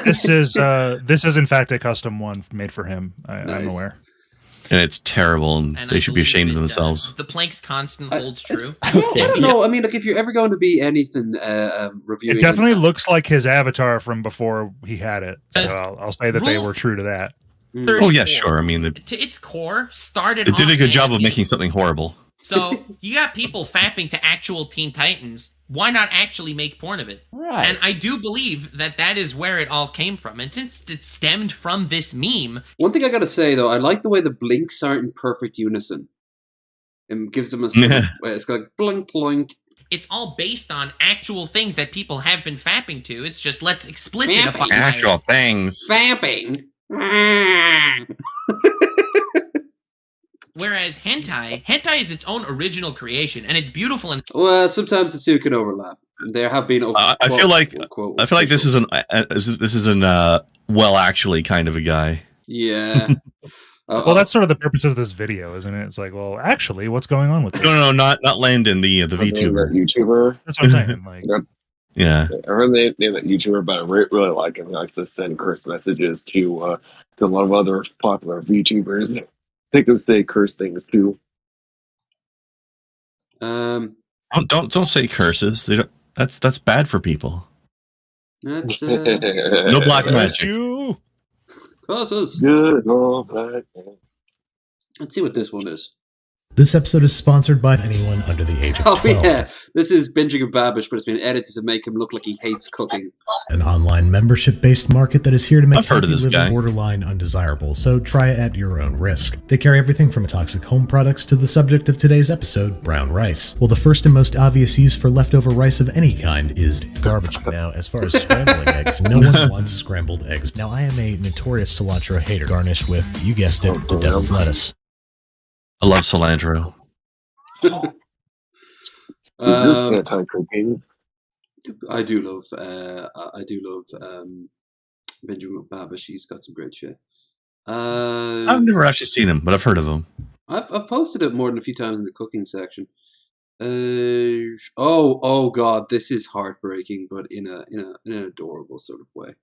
This is in fact a custom one made for him. I'm aware. And it's terrible, and they should be ashamed of themselves. The Planck's constant holds true. I don't know. I mean, like, if you're ever going to be anything reviewing... It definitely looks like his avatar from before he had it. So I'll say that they were true to that. Oh, yeah, sure. I mean... to its core, started They did a good job of anime. making something horrible. So, you got people fapping to actual Teen Titans. Why not actually make porn of it? Right. And I do believe that is where it all came from. And since it stemmed from this meme... One thing I gotta say, though, I like the way the blinks aren't in perfect unison. It gives them a sort of... It's got like blink, blink. It's all based on actual things that people have been fapping to. It's just, let's explicify actual things. Fapping. Whereas hentai is its own original creation, and it's beautiful. And well, sometimes the two can overlap. There have been. I feel like this is an well, actually kind of a guy. Yeah. Well, that's sort of the purpose of this video, isn't it? It's like, well, actually, what's going on with this? No, not Landon, the VTuber. YouTuber. That's what I'm saying. Like, yeah. I heard they name that YouTuber, but I really like him. He likes to send curse messages to a lot of other popular VTubers. Make them say curse things too. Don't say curses. They don't, that's bad for people. That's no black magic. Curses. Good old black. Let's see what this one is. This episode is sponsored by anyone under the age of 12. Oh yeah, this is binging a babish, but it's been edited to make him look like he hates cooking. An online membership-based market that is here to make healthy living borderline undesirable, so try it at your own risk. They carry everything from toxic home products to the subject of today's episode, brown rice. Well, the first and most obvious use for leftover rice of any kind is garbage. Now, as far as scrambling eggs, no one wants scrambled eggs. Now, I am a notorious cilantro hater, garnished with, you guessed it, the devil's lettuce. I love cilantro. I do love Benjamin Babish. He's got some great shit. I've never actually seen him, but I've heard of him. I've posted it more than a few times in the cooking section. Oh god, this is heartbreaking, but in an adorable sort of way.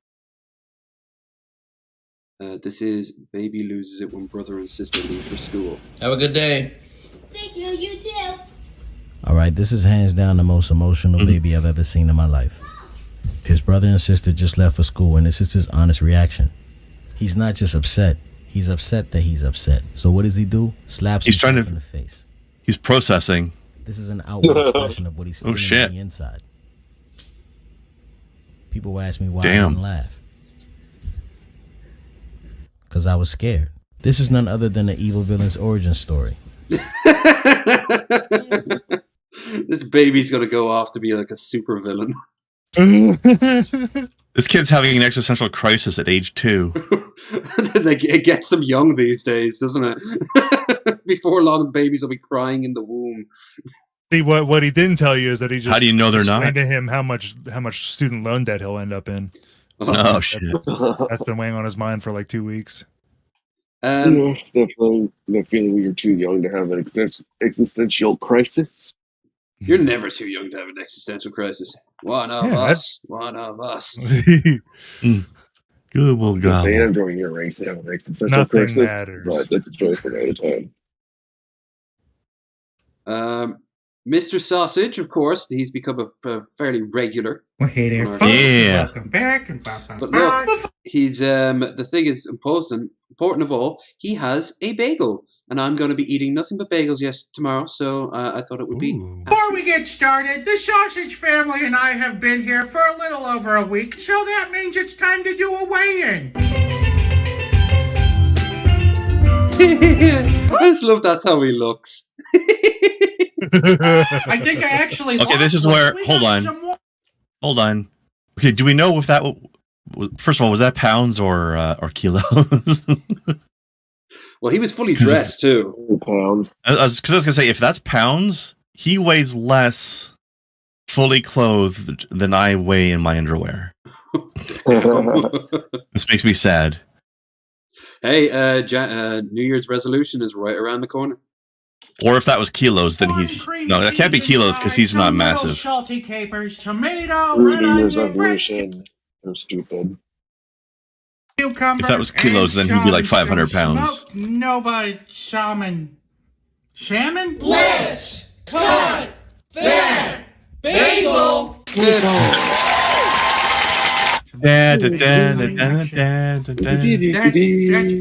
This is baby loses it when brother and sister leave for school. Have a good day. Thank you, you too. All right, this is hands down the most emotional baby I've ever seen in my life. His brother and sister just left for school, and this is his honest reaction. He's not just upset. He's upset that he's upset. So what does he do? Slaps himself in the face. He's processing. This is an outward expression of what he's feeling on the inside. People will ask me why I didn't laugh. Because I was scared. This is none other than the evil villain's origin story. This baby's gonna go off to be like a super villain. This kid's having an existential crisis at age 2. It gets him young these days, doesn't it? Before long, the babies will be crying in the womb. See, what he didn't tell you is that he just... How do you know they're not? Explained to him how much student loan debt he'll end up in. Oh, shit. That's been weighing on his mind for like 2 weeks. The feeling when you're too young to have an existential crisis. You're never too young to have an existential crisis. One of us. Good will go. I'm during your race to have an existential crisis, but that's a choice for another time. Mr. Sausage, of course, he's become a fairly regular. Well, hey there, folks. Yeah. Welcome back. But look, he's the thing is, I'm posting important of all, he has a bagel. And I'm going to be eating nothing but bagels tomorrow, so I thought it would be... Before we get started, the Sausage family and I have been here for a little over a week, so that means it's time to do a weigh-in. I just love that's how he looks. I think I actually Okay, this is where... Hold on. Okay, do we know if that... First of all, was that pounds or kilos? Well, he was fully dressed too. Pounds. Because I was going to say, if that's pounds, he weighs less fully clothed than I weigh in my underwear. This makes me sad. Hey, New Year's resolution is right around the corner. Or if that was kilos, then he's... No, that can't be kilos because he's not massive. Salty capers, tomato, red onion, resolution. They're stupid. Cucumber, if that was kilos, then he'd be like 500 pounds. Smoked Nova salmon. Salmon? Let's cut that bagel. That's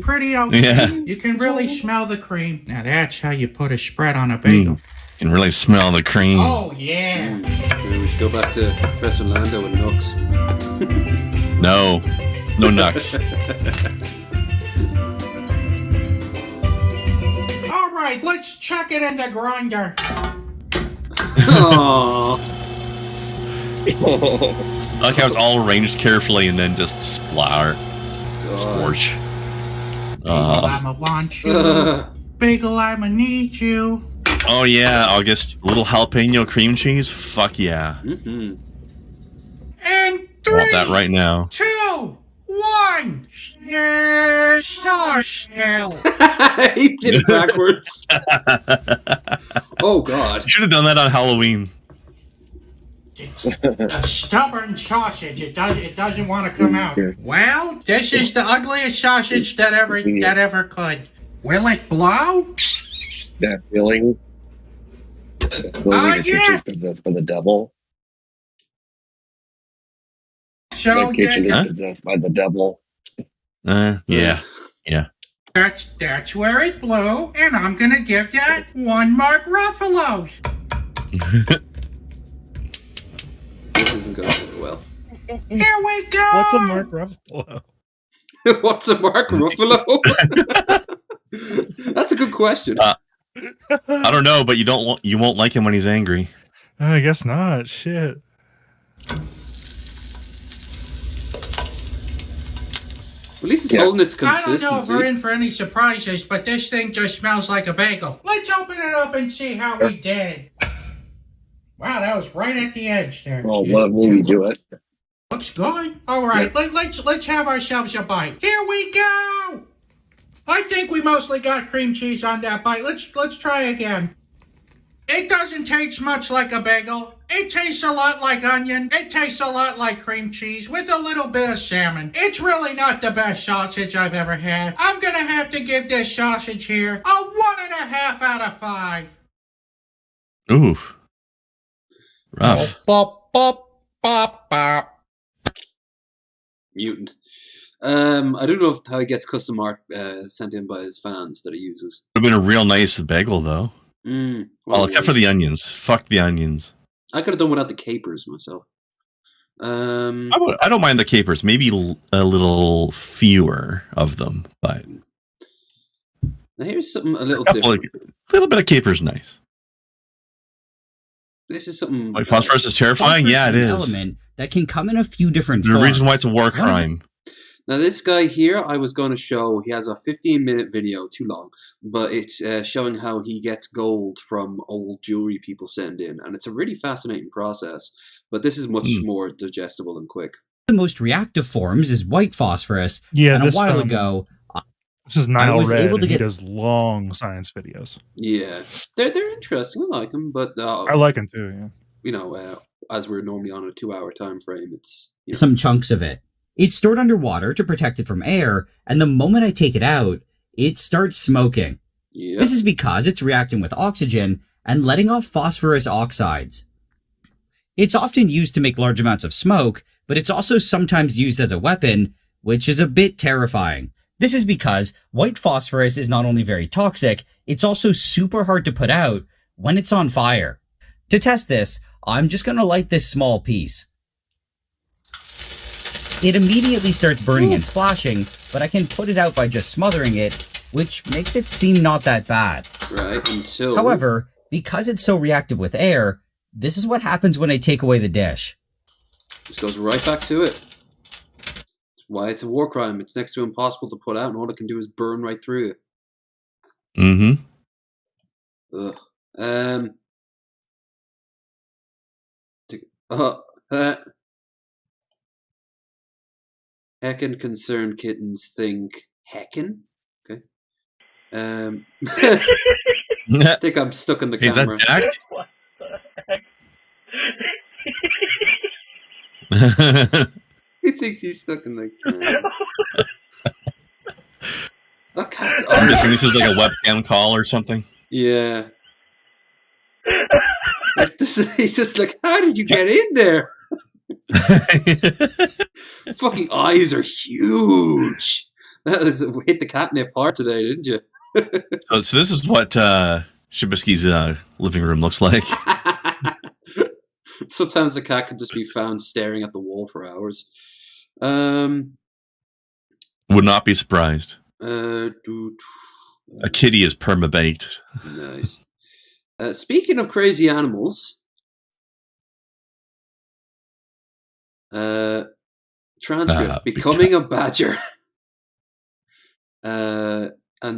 pretty okay. Yeah. You can really smell the cream. Now that's how you put a spread on a bagel. You can really smell the cream. Oh, yeah. Maybe we should go back to Professor Lando and Nux. No Nux. All right, let's chuck it in the grinder. Aww. I like how it's all arranged carefully and then just splatter. Scorch. Bagel, I'ma want you. Bagel, I'ma need you. Oh yeah, August. A little jalapeno cream cheese? Fuck yeah. Mm-hmm. And I want that right now. 2, 1. Star Scale. He did it backwards. Oh God. You should have done that on Halloween. It's a stubborn sausage. It doesn't want to come out. Well, this is the ugliest sausage that ever could. Will it blow? That feeling. Like yeah. Is possessed by the devil. So that kitchen is possessed by the devil. Yeah. That's where it blew, and I'm gonna give that 1 Mark Ruffalo's. This isn't going really well. Here we go. What's a Mark Ruffalo? What's a Mark Ruffalo? That's a good question. I don't know, but you won't like him when he's angry. I guess not. Shit. At least it's holding its consistency. I don't know if we're in for any surprises, but this thing just smells like a bagel. Let's open it up and see how we did. Wow, that was right at the edge there. Well, when we do it. Looks good. All right, let's have ourselves a bite. Here we go. I think we mostly got cream cheese on that bite. Let's try again. It doesn't taste much like a bagel. It tastes a lot like onion. It tastes a lot like cream cheese with a little bit of salmon. It's really not the best sausage I've ever had. I'm gonna have to give this sausage here a 1.5 out of 5. Ooh. Rough. Bop, bop, bop, bop. Mutant. I don't know how he gets custom art sent in by his fans that he uses. Would have been a real nice bagel, though. Well, except for the onions. Fuck the onions. I could have done without the capers myself. I don't mind the capers. Maybe a little fewer of them, but now here's something a little different. A little bit of capers, nice. This is something. Like phosphorus is terrifying. Phosphorus Yeah, it is is. an element that can come in a few different The forms. reason why it's a war crime. Now, this guy here, I was going to show, he has a 15-minute video, too long, but it's showing how he gets gold from old jewelry people send in, and it's a really fascinating process, but this is much more digestible and quick. The most reactive forms is white phosphorus, Yeah, and a while ago... This is Nile Red, and he does long science videos. Yeah, they're interesting, I like them, but... I like them too, yeah. You know, as we're normally on a 2-hour time frame, it's... You know. Some chunks of it. It's stored underwater to protect it from air, and the moment I take it out, it starts smoking. Yep. This is because it's reacting with oxygen and letting off phosphorus oxides. It's often used to make large amounts of smoke, but it's also sometimes used as a weapon, which is a bit terrifying. This is because white phosphorus is not only very toxic, it's also super hard to put out when it's on fire. To test this, I'm just going to light this small piece. It immediately starts burning and splashing, but I can put it out by just smothering it, which makes it seem not that bad. Right, until... However, because it's so reactive with air, this is what happens when I take away the dish. Just goes right back to it. That's why it's a war crime. It's next to impossible to put out, and all it can do is burn right through it. Mm-hmm. Ugh. Heckin' concerned kittens think heckin'? Okay. I think I'm stuck in the camera. Is that Jack? What the heck? He thinks he's stuck in the camera. That cat's I'm guessing this is like a webcam call or something. Yeah. He's just like, how did you get in there? Fucking eyes are huge. Hit the catnip hard today, didn't you? So this is what Shabisky's living room looks like. Sometimes the cat can just be found staring at the wall for hours. Would not be surprised. A kitty is permabaked. Nice. Speaking of crazy animals, transcript, becoming a badger. And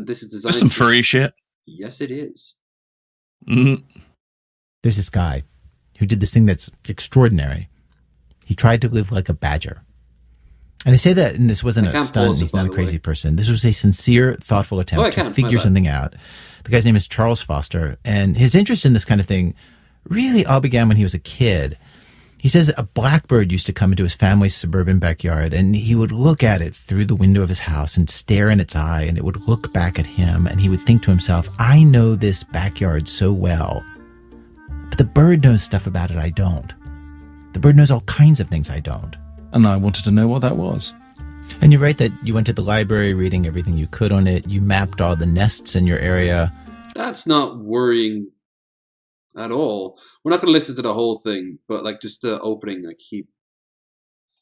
this is designed... There's some furry shit. Yes, it is. Mm-hmm. There's this guy who did this thing that's extraordinary. He tried to live like a badger. And I say that, and this wasn't a stunt, he's not a crazy person. This was a sincere, thoughtful attempt to figure something out. The guy's name is Charles Foster, and his interest in this kind of thing really all began when he was a kid. He says a blackbird used to come into his family's suburban backyard, and he would look at it through the window of his house and stare in its eye, and it would look back at him, and he would think to himself, I know this backyard so well, but the bird knows stuff about it I don't. The bird knows all kinds of things I don't. And I wanted to know what that was. And you're right that you went to the library reading everything you could on it. You mapped all the nests in your area. That's not worrying at all. We're not going to listen to the whole thing, but like just the opening, like he...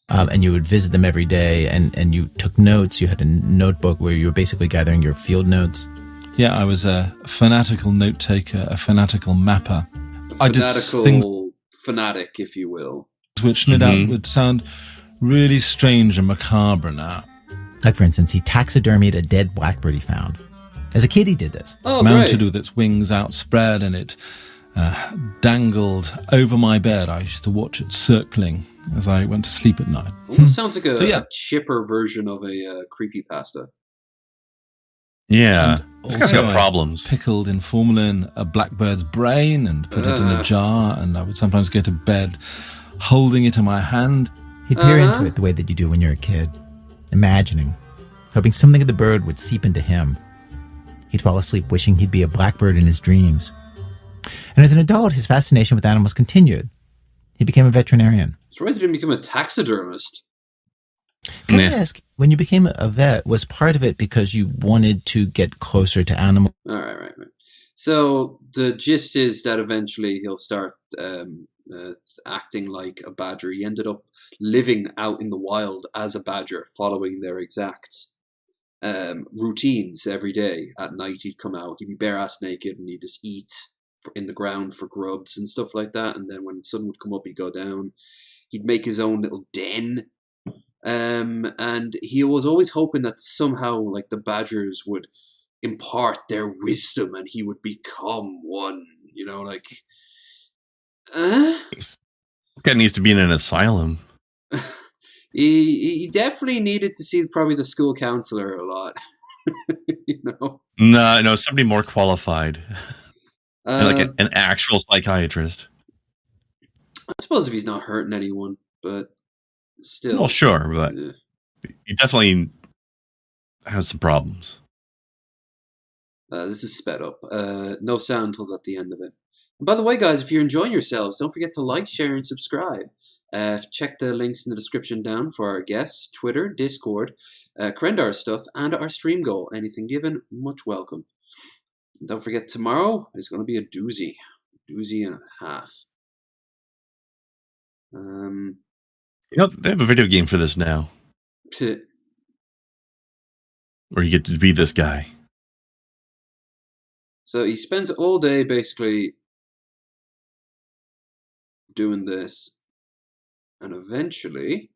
and you would visit them every day, and you took notes. You had a notebook where you were basically gathering your field notes. Yeah, I was a fanatical note taker, a fanatical mapper. A fanatical fanatic, if you will. Which no doubt would sound really strange and macabre now. Like, for instance, he taxidermied a dead blackbird he found. As a kid, he did this. Mounted with its wings outspread, and it dangled over my bed. I used to watch it circling as I went to sleep at night. Almost sounds like a chipper version of a creepypasta. Yeah, this guy's got problems. Pickled in formalin a blackbird's brain and put it in a jar, and I would sometimes go to bed holding it in my hand. He'd peer into it the way that you do when you're a kid, imagining, hoping something of the bird would seep into him. He'd fall asleep wishing he'd be a blackbird in his dreams. And as an adult, his fascination with animals continued. He became a veterinarian. Surprised he didn't become a taxidermist. Can I ask, when you became a vet, was part of it because you wanted to get closer to animals? All right. So the gist is that eventually he'll start acting like a badger. He ended up living out in the wild as a badger, following their exact routines every day. At night he'd come out, he'd be bare-ass naked, and he'd just eat in the ground for grubs and stuff like that. And then when the sun would come up, he'd go down. He'd make his own little den. And he was always hoping that somehow, like, the badgers would impart their wisdom and he would become one, you know, like... This guy needs to be in an asylum. He definitely needed to see probably the school counselor a lot. You know? No, somebody more qualified. Like an actual psychiatrist. I suppose if he's not hurting anyone, but still. Well, sure, but he definitely has some problems. This is sped up. No sound till at the end of it. By the way, guys, if you're enjoying yourselves, don't forget to like, share, and subscribe. Check the links in the description down for our guests, Twitter, Discord, Krendar stuff, and our stream goal. Anything given, much welcome. And don't forget, tomorrow is going to be a doozy and a half. They have a video game for this now. Where you get to be this guy. So he spends all day basically doing this, and eventually...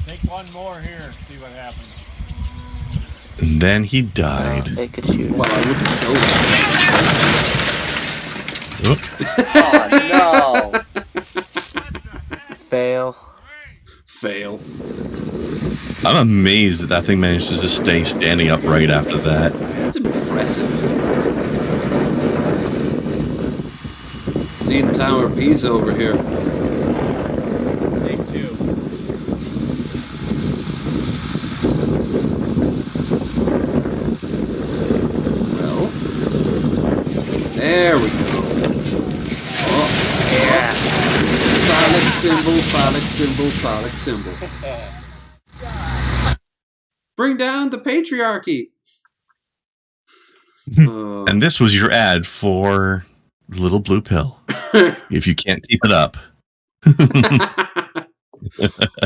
Take one more here, see what happens. And then he died. They could shoot. Well, I wouldn't show that. Oh, no. Fail. I'm amazed that thing managed to just stay standing upright after that. That's impressive. Need Tower of Pisa over here. Take two. Well, there we go. Oh, yes. Phallic symbol. Bring down the patriarchy. And this was your ad for the little blue pill. If you can't keep it up.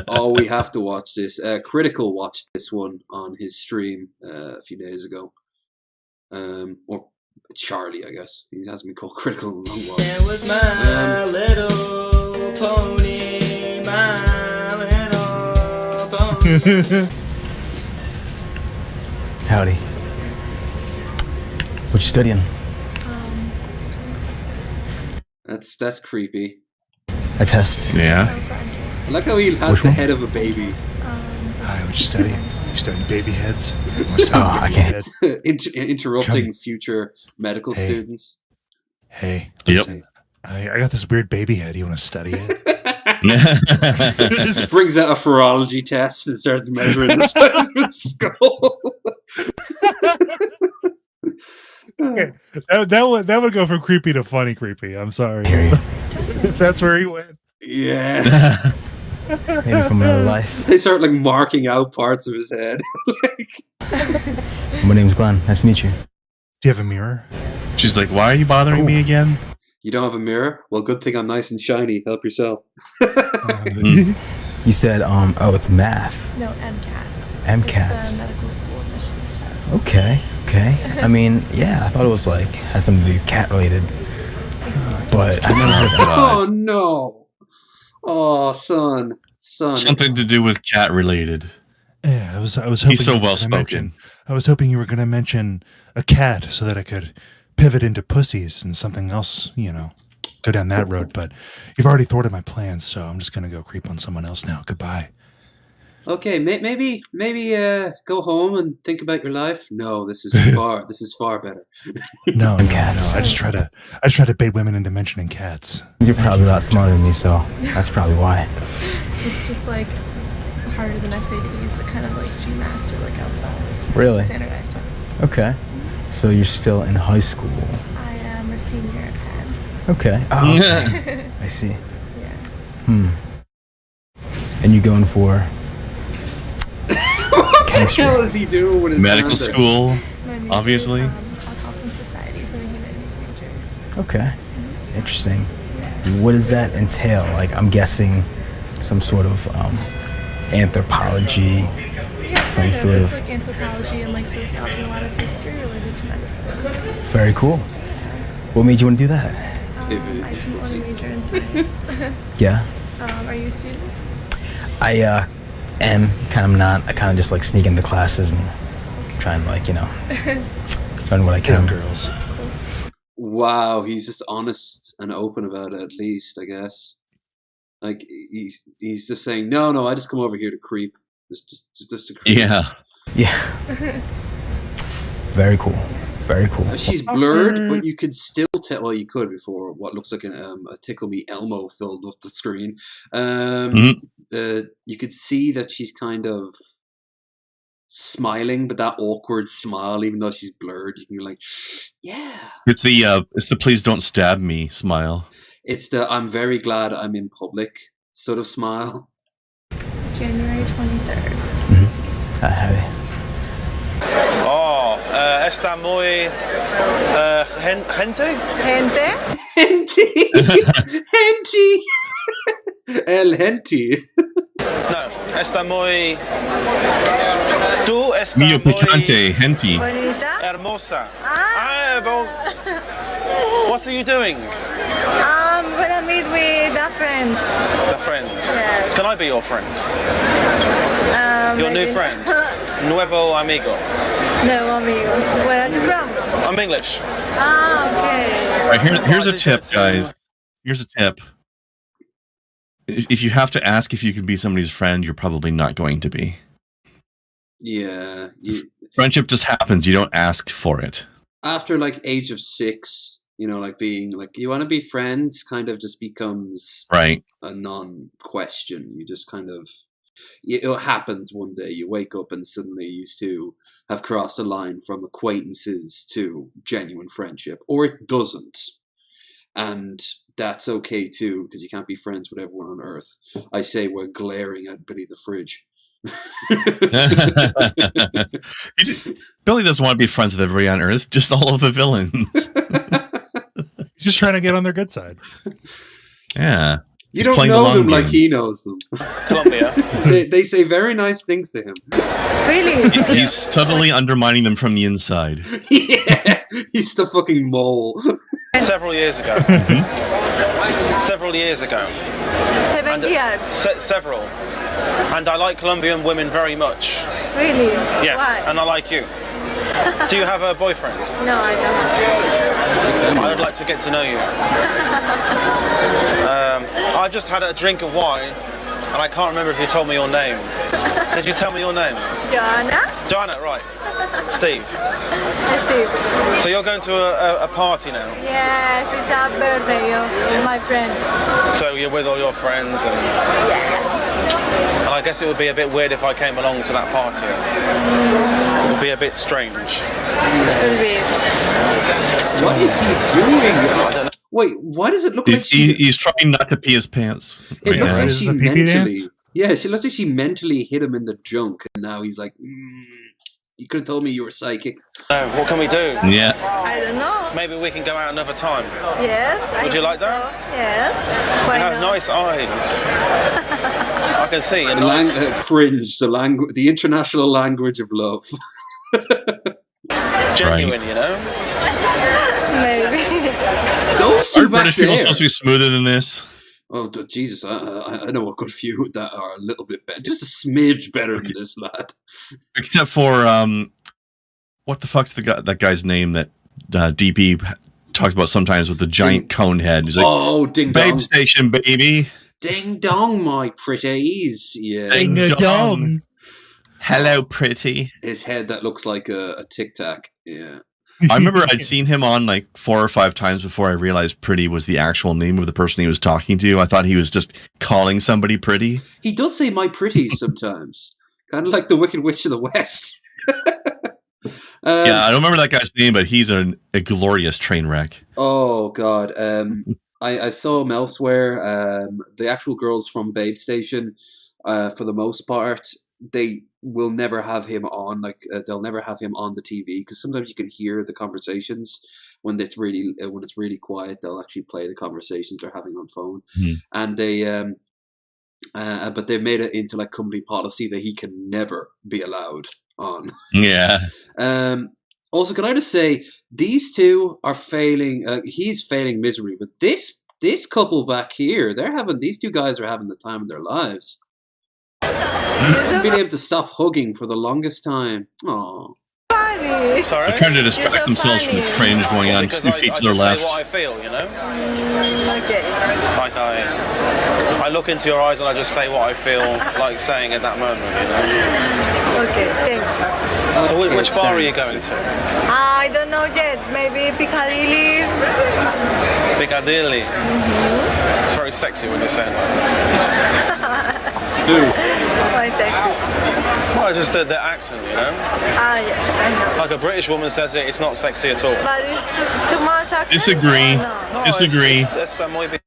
Oh, we have to watch this. Critical watched this one on his stream a few days ago. Or Charlie, I guess. He hasn't been called Critical in a long while. There was my little pony, my little pony. Howdy. What you studying? That's creepy. A test. Yeah. I like how he has the head of a baby. Hi, what you studying? You studying baby heads? I can't. Interrupting future medical students. Hey. Yep. I got this weird baby head. You want to study it? Brings out a phrenology test and starts measuring the size of his skull. Okay. That would go from creepy to funny creepy. I'm sorry. That's where he went. Yeah. Maybe from another life. They start like marking out parts of his head. My name's Glenn. Nice to meet you. Do you have a mirror? She's like, why are you bothering me again? You don't have a mirror? Well, good thing I'm nice and shiny. Help yourself. You said, it's math. No, MCATs. MCATs. It's the medical school admissions test. Okay. I mean, yeah, I thought it was like had something to do cat related, but I never heard that. Oh no! Oh, son. Something to do with cat related. Yeah, I was hoping he's so well spoken. I was hoping you were going to mention a cat so that I could pivot into pussies and something else, go down that road. But you've already thwarted my plans, so I'm just going to go creep on someone else now. Goodbye. Okay, maybe go home and think about your life. No, this is far better. No, cats. I just try to bait women into mentioning cats. You're probably a lot smarter than me, so that's probably why. It's just like harder than SATs, but kind of like GMAT or like LSAT. Really? Standardized tests. Okay. So you're still in high school. I am a senior at Penn. Okay. Oh, okay. I see. Yeah. And you're going for what the hell is he doing with his medical school, obviously. Health and Society, so a humanities major. Okay. Interesting. What does that entail? Like, I'm guessing some sort of anthropology, some sort of... It's like anthropology and like sociology, a lot of history related to medicine. Very cool. What made you want to do that? I just want to major in science. Yeah. Are you a student? I am, kind of not. I kind of just like sneak into classes and try and learn what I can. Girls. Cool. Wow, he's just honest and open about it, at least, I guess. Like, he's just saying, no, I just come over here to creep. Just to creep. Yeah. Very cool. She's blurred, but you could still tell. Well, you could before what looks like a Tickle Me Elmo filled up the screen. You could see that she's kind of smiling, but that awkward smile, even though she's blurred, you can be like, yeah. It's the please don't stab me smile. It's the I'm very glad I'm in public sort of smile. January 23rd. Heavy. Oh, está muy gente? Gente? Henty! El Henty. No, está muy... Tú estás Mio muy... picante, Henty. Bonita? Hermosa. Well, what are you doing? I'm gonna meet with the friends. The friends? Yes. Can I be your friend? Your new friend? Nuevo amigo. No, amigo. Where are you from? I'm English. Ah, okay. All right, here's a tip, guys. Here's a tip. If you have to ask if you can be somebody's friend, you're probably not going to be. Yeah. Friendship just happens. You don't ask for it. After like age of 6, you know, like being like, you want to be friends kind of just becomes right a non-question. You just kind of, it happens one day. You wake up and suddenly you two have crossed a line from acquaintances to genuine friendship, or it doesn't. And that's okay too, because you can't be friends with everyone on Earth. I say we're glaring at Billy the Fridge. Billy doesn't want to be friends with everybody on Earth, just all of the villains. He's just trying to get on their good side. Yeah. You don't know them like he knows them. Colombia. They say very nice things to him. Really? He's subtly undermining them from the inside. Yeah, he's the fucking mole. Several years ago. Several years ago. 7 years. Several. And I like Colombian women very much. Really? Yes, Why? and I like you. Do you have a boyfriend? No, I don't. I would like to get to know you. I just had a drink of wine, and I can't remember if you told me your name. Did you tell me your name? Joanna? Joanna, right. Steve. Hey, Steve. So you're going to a party now? Yes, it's a birthday of my friend. So you're with all your friends and... Yes. And I guess it would be a bit weird if I came along to that party. It would be a bit strange. What is he doing? I don't know. Wait, why does it look like he's trying not to pee his pants? It looks like she mentally... dance? Yeah, she looks like she mentally hit him in the junk, and now he's like, you could have told me you were psychic. No, what can we do? Yeah. I don't know. Maybe we can go out another time. Yes. Would you like that? So. Yes. Why You have not? nice eyes. I can see. Cringe, the international language of love. Genuine, you know? Maybe. Those two Are back British people there. supposed to be smoother than this? Oh, Jesus, I know a good few that are a little bit better. Just a smidge better than this lad. Except for, what the fuck's that guy's name that DP talks about sometimes with the giant cone head? He's like, oh, ding dong. Babe Station, baby. Ding dong, my pretties. Yeah. Ding dong. Hello, pretty. His head that looks like a Tic Tac. Yeah. I remember I'd seen him on like 4 or 5 times before I realized Pretty was the actual name of the person he was talking to. I thought he was just calling somebody pretty. He does say my pretties sometimes. Kind of like the Wicked Witch of the West. Yeah, I don't remember that guy's name, but he's a glorious train wreck. Oh, God. I saw him elsewhere. The actual girls from Babe Station, for the most part, they will never have him on. Like they'll never have him on the TV, because sometimes you can hear the conversations when it's really quiet. They'll actually play the conversations they're having on phone, and they but they've made it into like company policy that he can never be allowed on. Yeah. Also, can I just say these two are failing? He's failing miserably, but this couple back here, these two guys are having the time of their lives. They've been able to stop hugging for the longest time. Aww. Sorry? They're trying to distract themselves from the trains going on 2 feet to their left. Say what I feel, you know? Okay. Like I look into your eyes and I just say what I feel like saying at that moment, you know? Okay, thanks. So which bar are you going to? I don't know yet. Maybe Piccadilly. Piccadilly. It's very sexy when you say that. Smooth. Quite sexy. Well, just the accent, you know? Ah, yes, I know. Like a British woman says it, it's not sexy at all. But it's too much accent? Disagree. No. Disagree.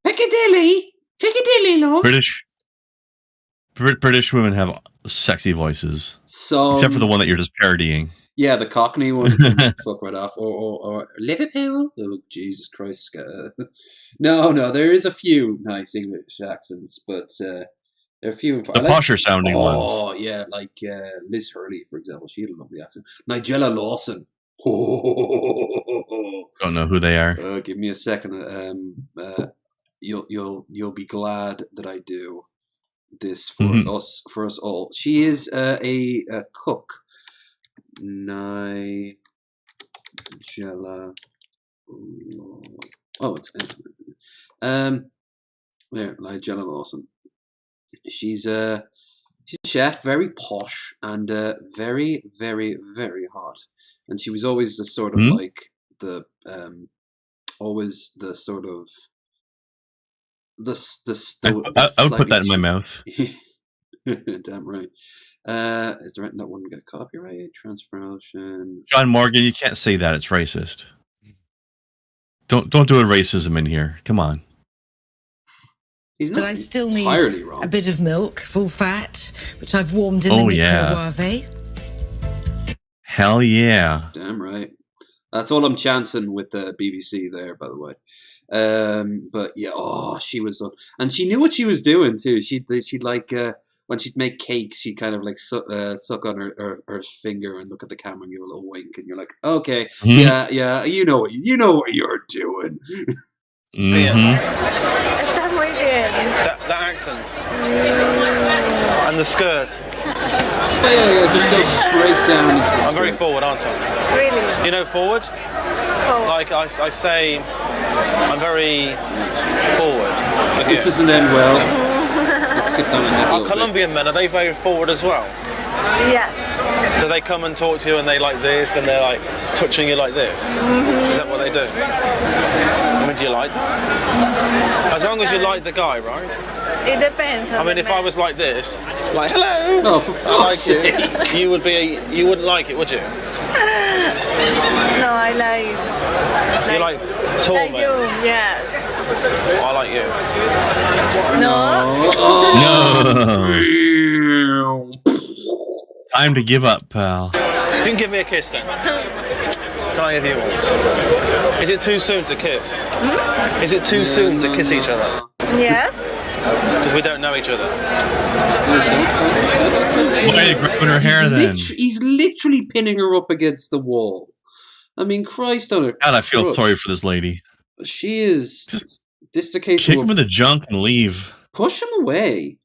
Piccadilly! Piccadilly, love! British women have sexy voices. So, except for the one that you're just parodying. Yeah, the Cockney one. Fuck right off. Or Liverpool? Oh, Jesus Christ. No, there is a few nice English accents, but there are few. The posher sounding ones. Oh, yeah, like Liz Hurley, for example. She had a lovely accent. Nigella Lawson. Don't know who they are. Give me a second. You'll be glad that I do this for us all. She is a cook. Nigella. Oh, it's there. Nigella Lawson. She's a chef, very posh and very, very, very hot. And she was always the sort of like the always the sort of the I'll put that in my mouth. Damn right. Is there that one got copyright? Transpromotion. John Morgan, you can't say that. It's racist. Don't do a racism in here. Come on. He's not but I still need entirely wrong. A bit of milk, full fat, which I've warmed in the microwave. Hell yeah. Damn right. That's all I'm chancing with the BBC there, by the way. But yeah, she was done, and she knew what she was doing too. She'd like when she'd make cakes, she'd kind of like suck on her finger and look at the camera and give a little wink, and you're like, okay, yeah, you know what you're doing. Está muy bien. That accent and the skirt. Yeah, just go straight down into the I'm skirt. very forward, aren't I? Really? You know forward? Like I say, I'm very forward. This doesn't end well. Let's skip down Our Colombian men, are they very forward as well? Yes. Do they come and talk to you and they like this and they're like touching you like this? Is that what they do? I mean, do you like that? As long as you like the guy, right? It depends. I mean, if I was like this, like hello, oh for fuck's sake, you wouldn't like it, would you? No, I like. You like tall men? You, yes. I like you. No. No. Time to give up, pal. You can give me a kiss then. Can I give you one? Is it too soon to kiss? Is it too soon to kiss each other? Yes. Because we don't know each other. Why are you grabbing her hair then? He's literally pinning her up against the wall. I mean, Christ on her. God, I feel sorry for this lady. She is. This is a case kick him in the junk and leave. Push him away.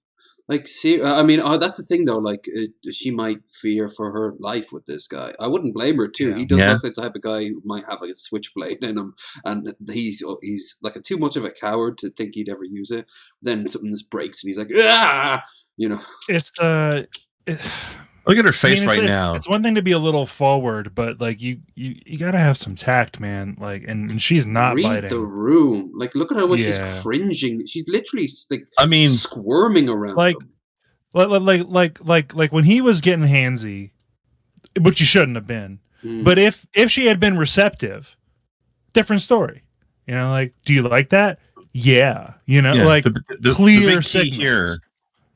Like, I mean, that's the thing though. Like, she might fear for her life with this guy. I wouldn't blame her too. He does look like the type of guy who might have like a switchblade in him, and he's like too much of a coward to think he'd ever use it. Then something just breaks, and he's like, ah, you know. It's Look at her face now. It's one thing to be a little forward, but like you gotta have some tact, man. Like, and she's not read biting. the room. Like, look at how much she's cringing. She's literally like, squirming around. Like when he was getting handsy, which he shouldn't have been. But if she had been receptive, different story. You know, like, do you like that? Yeah. You know, like the clear signals. Here.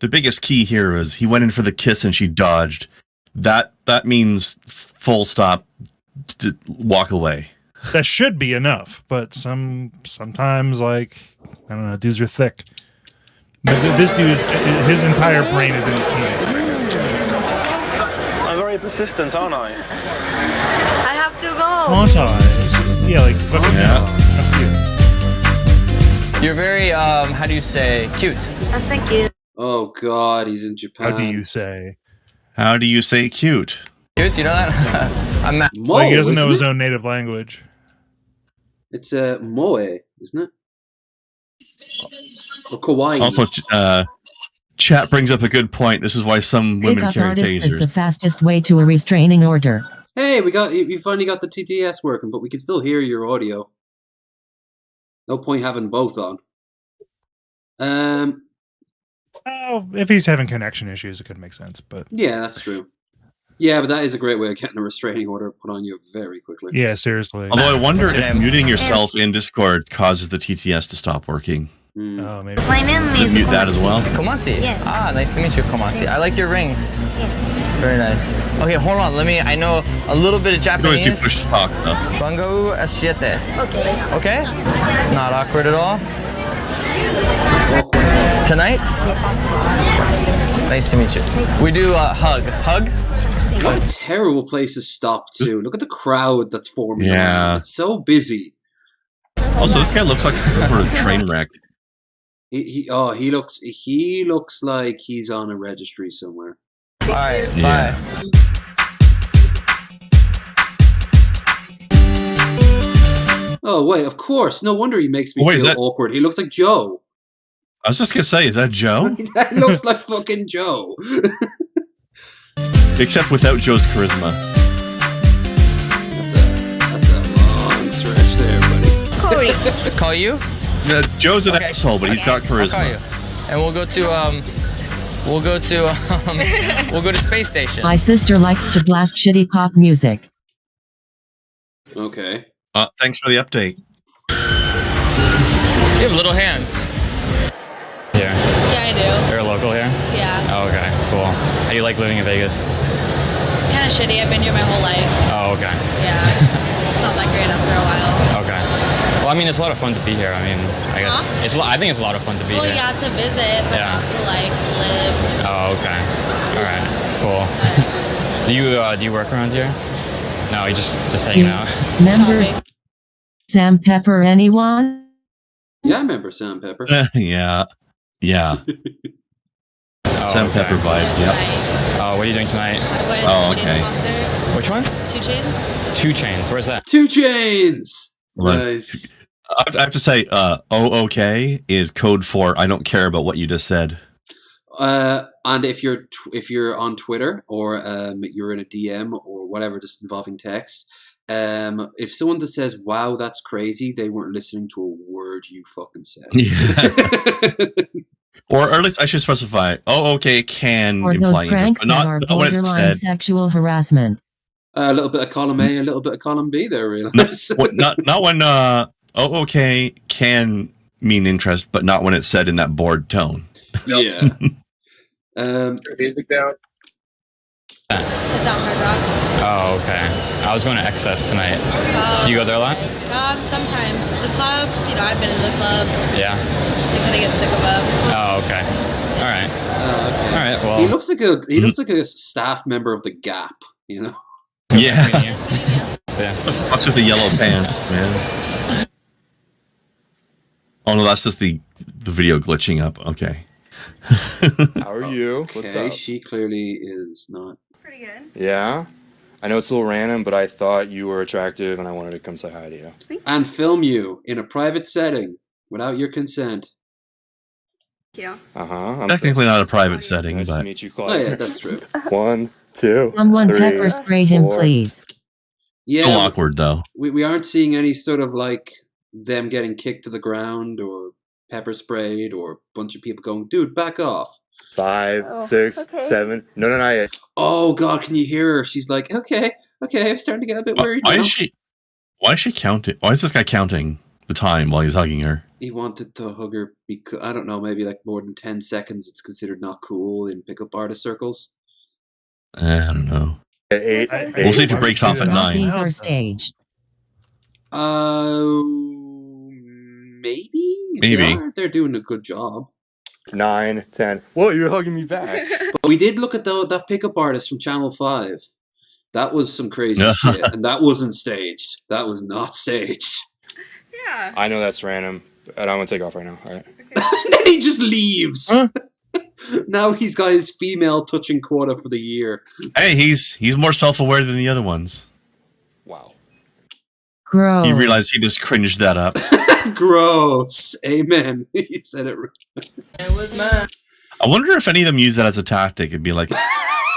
The biggest key here is he went in for the kiss and she dodged. That means full stop. Walk away. That should be enough, but sometimes like I don't know, dudes are thick. But this dude, his entire brain is in his penis right now. I'm very persistent, aren't I? I have to go. Montage. Yeah, like fucking You're very how do you say cute? Thank you. Oh God, he's in Japan. How do you say cute? Cute, you know that? I'm not. Like he doesn't know his own native language. It's moe, isn't it? Or kawaii. Also, chat brings up a good point. This is why some women Pickup carry artists tasers. is the fastest way to a restraining order. Hey, we finally got the TTS working, but we can still hear your audio. No point having both on. Oh, if he's having connection issues, it could make sense. But yeah, that's true. Yeah, but that is a great way of getting a restraining order put on you very quickly. Yeah, seriously. Although I wonder if muting yourself in Discord causes the TTS to stop working. Oh, maybe. My name is Mute that as well. Komatsu. Yeah. Ah, nice to meet you, Komatsu. I like your rings. Yeah. Very nice. Okay, hold on. I know a little bit of You can always Japanese. do push to talk though. Bungo ashiete. Okay. Okay? Not awkward at all. Tonight? Nice to meet you. We do a hug. Hug? What a terrible place to stop too. Look at the crowd that's forming. Yeah. Around. It's so busy. Also, this guy looks like some sort of train wreck. He looks like he's on a registry somewhere. All right. Yeah. Bye. Oh wait, of course. No wonder he makes me feel awkward. He looks like Joe. I was just gonna say, is that Joe? That looks like fucking Joe. Except without Joe's charisma. That's a long stretch there, buddy. Corey. Call you? Joe's an asshole, but he's got charisma. I'll call you. And we'll go to space station. My sister likes to blast shitty pop music. Okay. Thanks for the update. You have little hands. Here. Yeah, I do. You're a local here? Yeah. Oh, okay, cool. How do you like living in Vegas? It's kind of shitty. I've been here my whole life. Oh, okay. Yeah. It's not that great after a while. Okay. Well, I mean, it's a lot of fun to be here. I mean, I guess I think it's a lot of fun to be Well, here. yeah, to visit, but not to like live. Oh, okay. All right. Cool. do you work around here? No, you just hanging out. Members Sam Pepper, anyone? Yeah, I remember Sam Pepper. Yeah. Sam Pepper vibes, yeah. Oh, what are you doing tonight? I'm going to 2 Chainz concert. Which one? 2 Chainz. 2 Chainz. Where's that? 2 Chainz. Right. Nice. I have to say, okay is code for I don't care about what you just said. And if you're on Twitter or you're in a DM or whatever, just involving text, if someone just says, "Wow, that's crazy," they weren't listening to a word you fucking said. Yeah. or at least I should specify. Okay can or imply those pranks interest, but that not are when it's borderline said. sexual harassment. A little bit of column A, a little bit of column B. There, really. not when okay can mean interest, but not when it's said in that bored tone. Yeah. Music down. It's on Hard Rock. Oh, okay. I was going to Excess tonight. Do you go there a lot? Sometimes. The clubs, I've been in the clubs. Yeah. So you kind of get sick of them. Oh, okay. All right. Okay. All right. Well, he looks like a staff member of the Gap. Yeah. Yeah. Fucks with the yellow pants, man. Oh no, that's just the video glitching up. Okay. How are you? What's Okay, up? she clearly is not. Pretty good. Yeah? I know it's a little random, but I thought you were attractive and I wanted to come say hi to you. And film you in a private setting without your consent. Yeah. Uh-huh. Technically not a private setting, Nice but to meet you, Claude. Oh yeah, that's true. 1, 2, Someone 3, pepper spray him, 4. please. Yeah, still awkward though. we aren't seeing any sort of like them getting kicked to the ground or pepper sprayed or a bunch of people going, dude, back off. 5, 6, 7. No, not yet. Oh God, can you hear her? She's like, okay, I'm starting to get a bit worried Why now. is she counting? Why is this guy counting the time while he's hugging her? He wanted to hug her because, I don't know, maybe like more than 10 seconds it's considered not cool in pickup artist circles. I don't know. 8. We'll see if it breaks off at 9. These are staged. Maybe? Maybe. They're doing a good job. 9, 10. Whoa, you're hugging me back. But we did look at that pickup artist from Channel 5. That was some crazy shit. And that wasn't staged. That was not staged. Yeah. I know that's random, and I'm going to take off right now. All right. Then he just leaves. Huh? Now he's got his female touching quota for the year. Hey, he's more self-aware than the other ones. Wow. Gross. He realized he just cringed that up. Gross. Amen. You said it right. It was mine. I wonder if any of them use that as a tactic. It'd be like,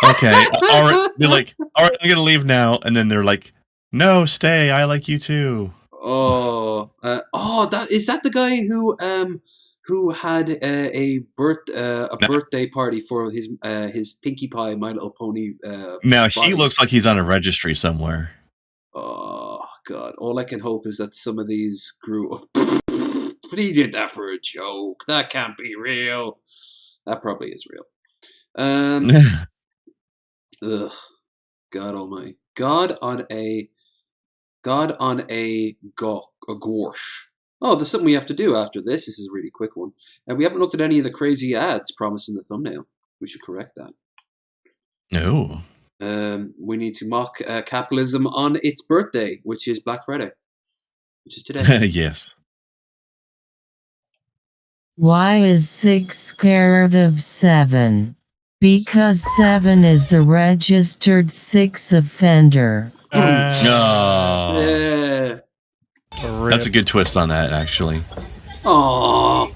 okay, all right, be like, all right, I'm gonna leave now, and then they're like, no, stay. I like you too. That is that the guy who who had a birthday party for his Pinkie Pie My Little Pony. Now he body. looks like he's on a registry somewhere. Oh God! All I can hope is that some of these grew up. But he did that for a joke. That can't be real. That probably is real. Ugh. God Almighty. God on a gorsh. Oh, there's something we have to do after this. This is a really quick one. And we haven't looked at any of the crazy ads promised in the thumbnail. We should correct that. No. We need to mock capitalism on its birthday, which is Black Friday, which is today. Yes. Why is 6 scared of 7? Because 7 is a registered 6 offender. Yeah. That's a good twist on that, actually. Aww.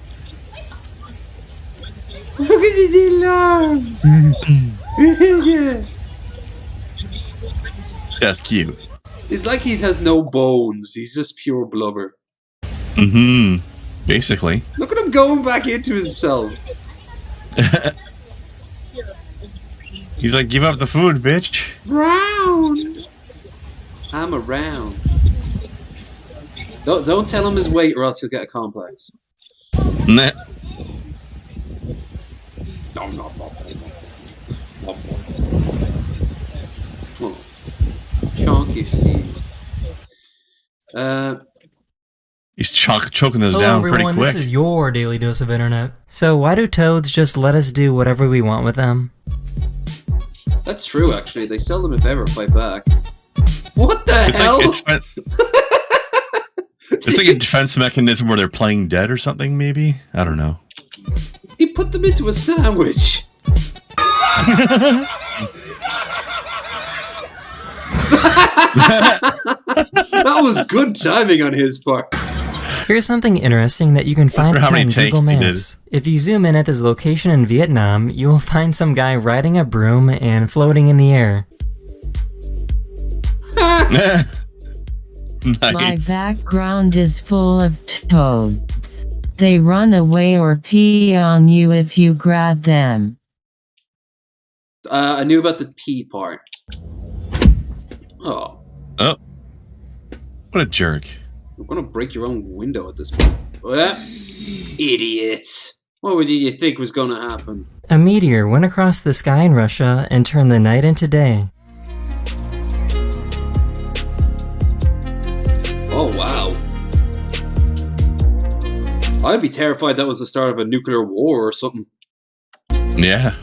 Look at his lungs. That's cute. It's like he has no bones. He's just pure blubber. Mm-hmm. Basically. Look at him going back into himself. He's like, give up the food, bitch. Round. I'm around. Don't tell him his weight or else he'll get a complex. Nah. Oh. Chunky seed. He's choking those Hello, down everyone, pretty quick. This is your daily dose of internet. So why do toads just let us do whatever we want with them? That's true, actually. They seldom, if ever, fight back. What the hell? It's like a defense mechanism where they're playing dead or something, maybe? I don't know. He put them into a sandwich. That was good timing on his part. Here's something interesting that you can find how many on takes Google they Maps. If you zoom in at this location in Vietnam, you will find some guy riding a broom and floating in the air. Nice. My background is full of toads. They run away or pee on you if you grab them. I knew about the pee part. Oh. Oh. What a jerk. You're gonna break your own window at this point. Idiots. What did you think was gonna happen? A meteor went across the sky in Russia and turned the night into day. Oh, wow. I'd be terrified that was the start of a nuclear war or something. Yeah.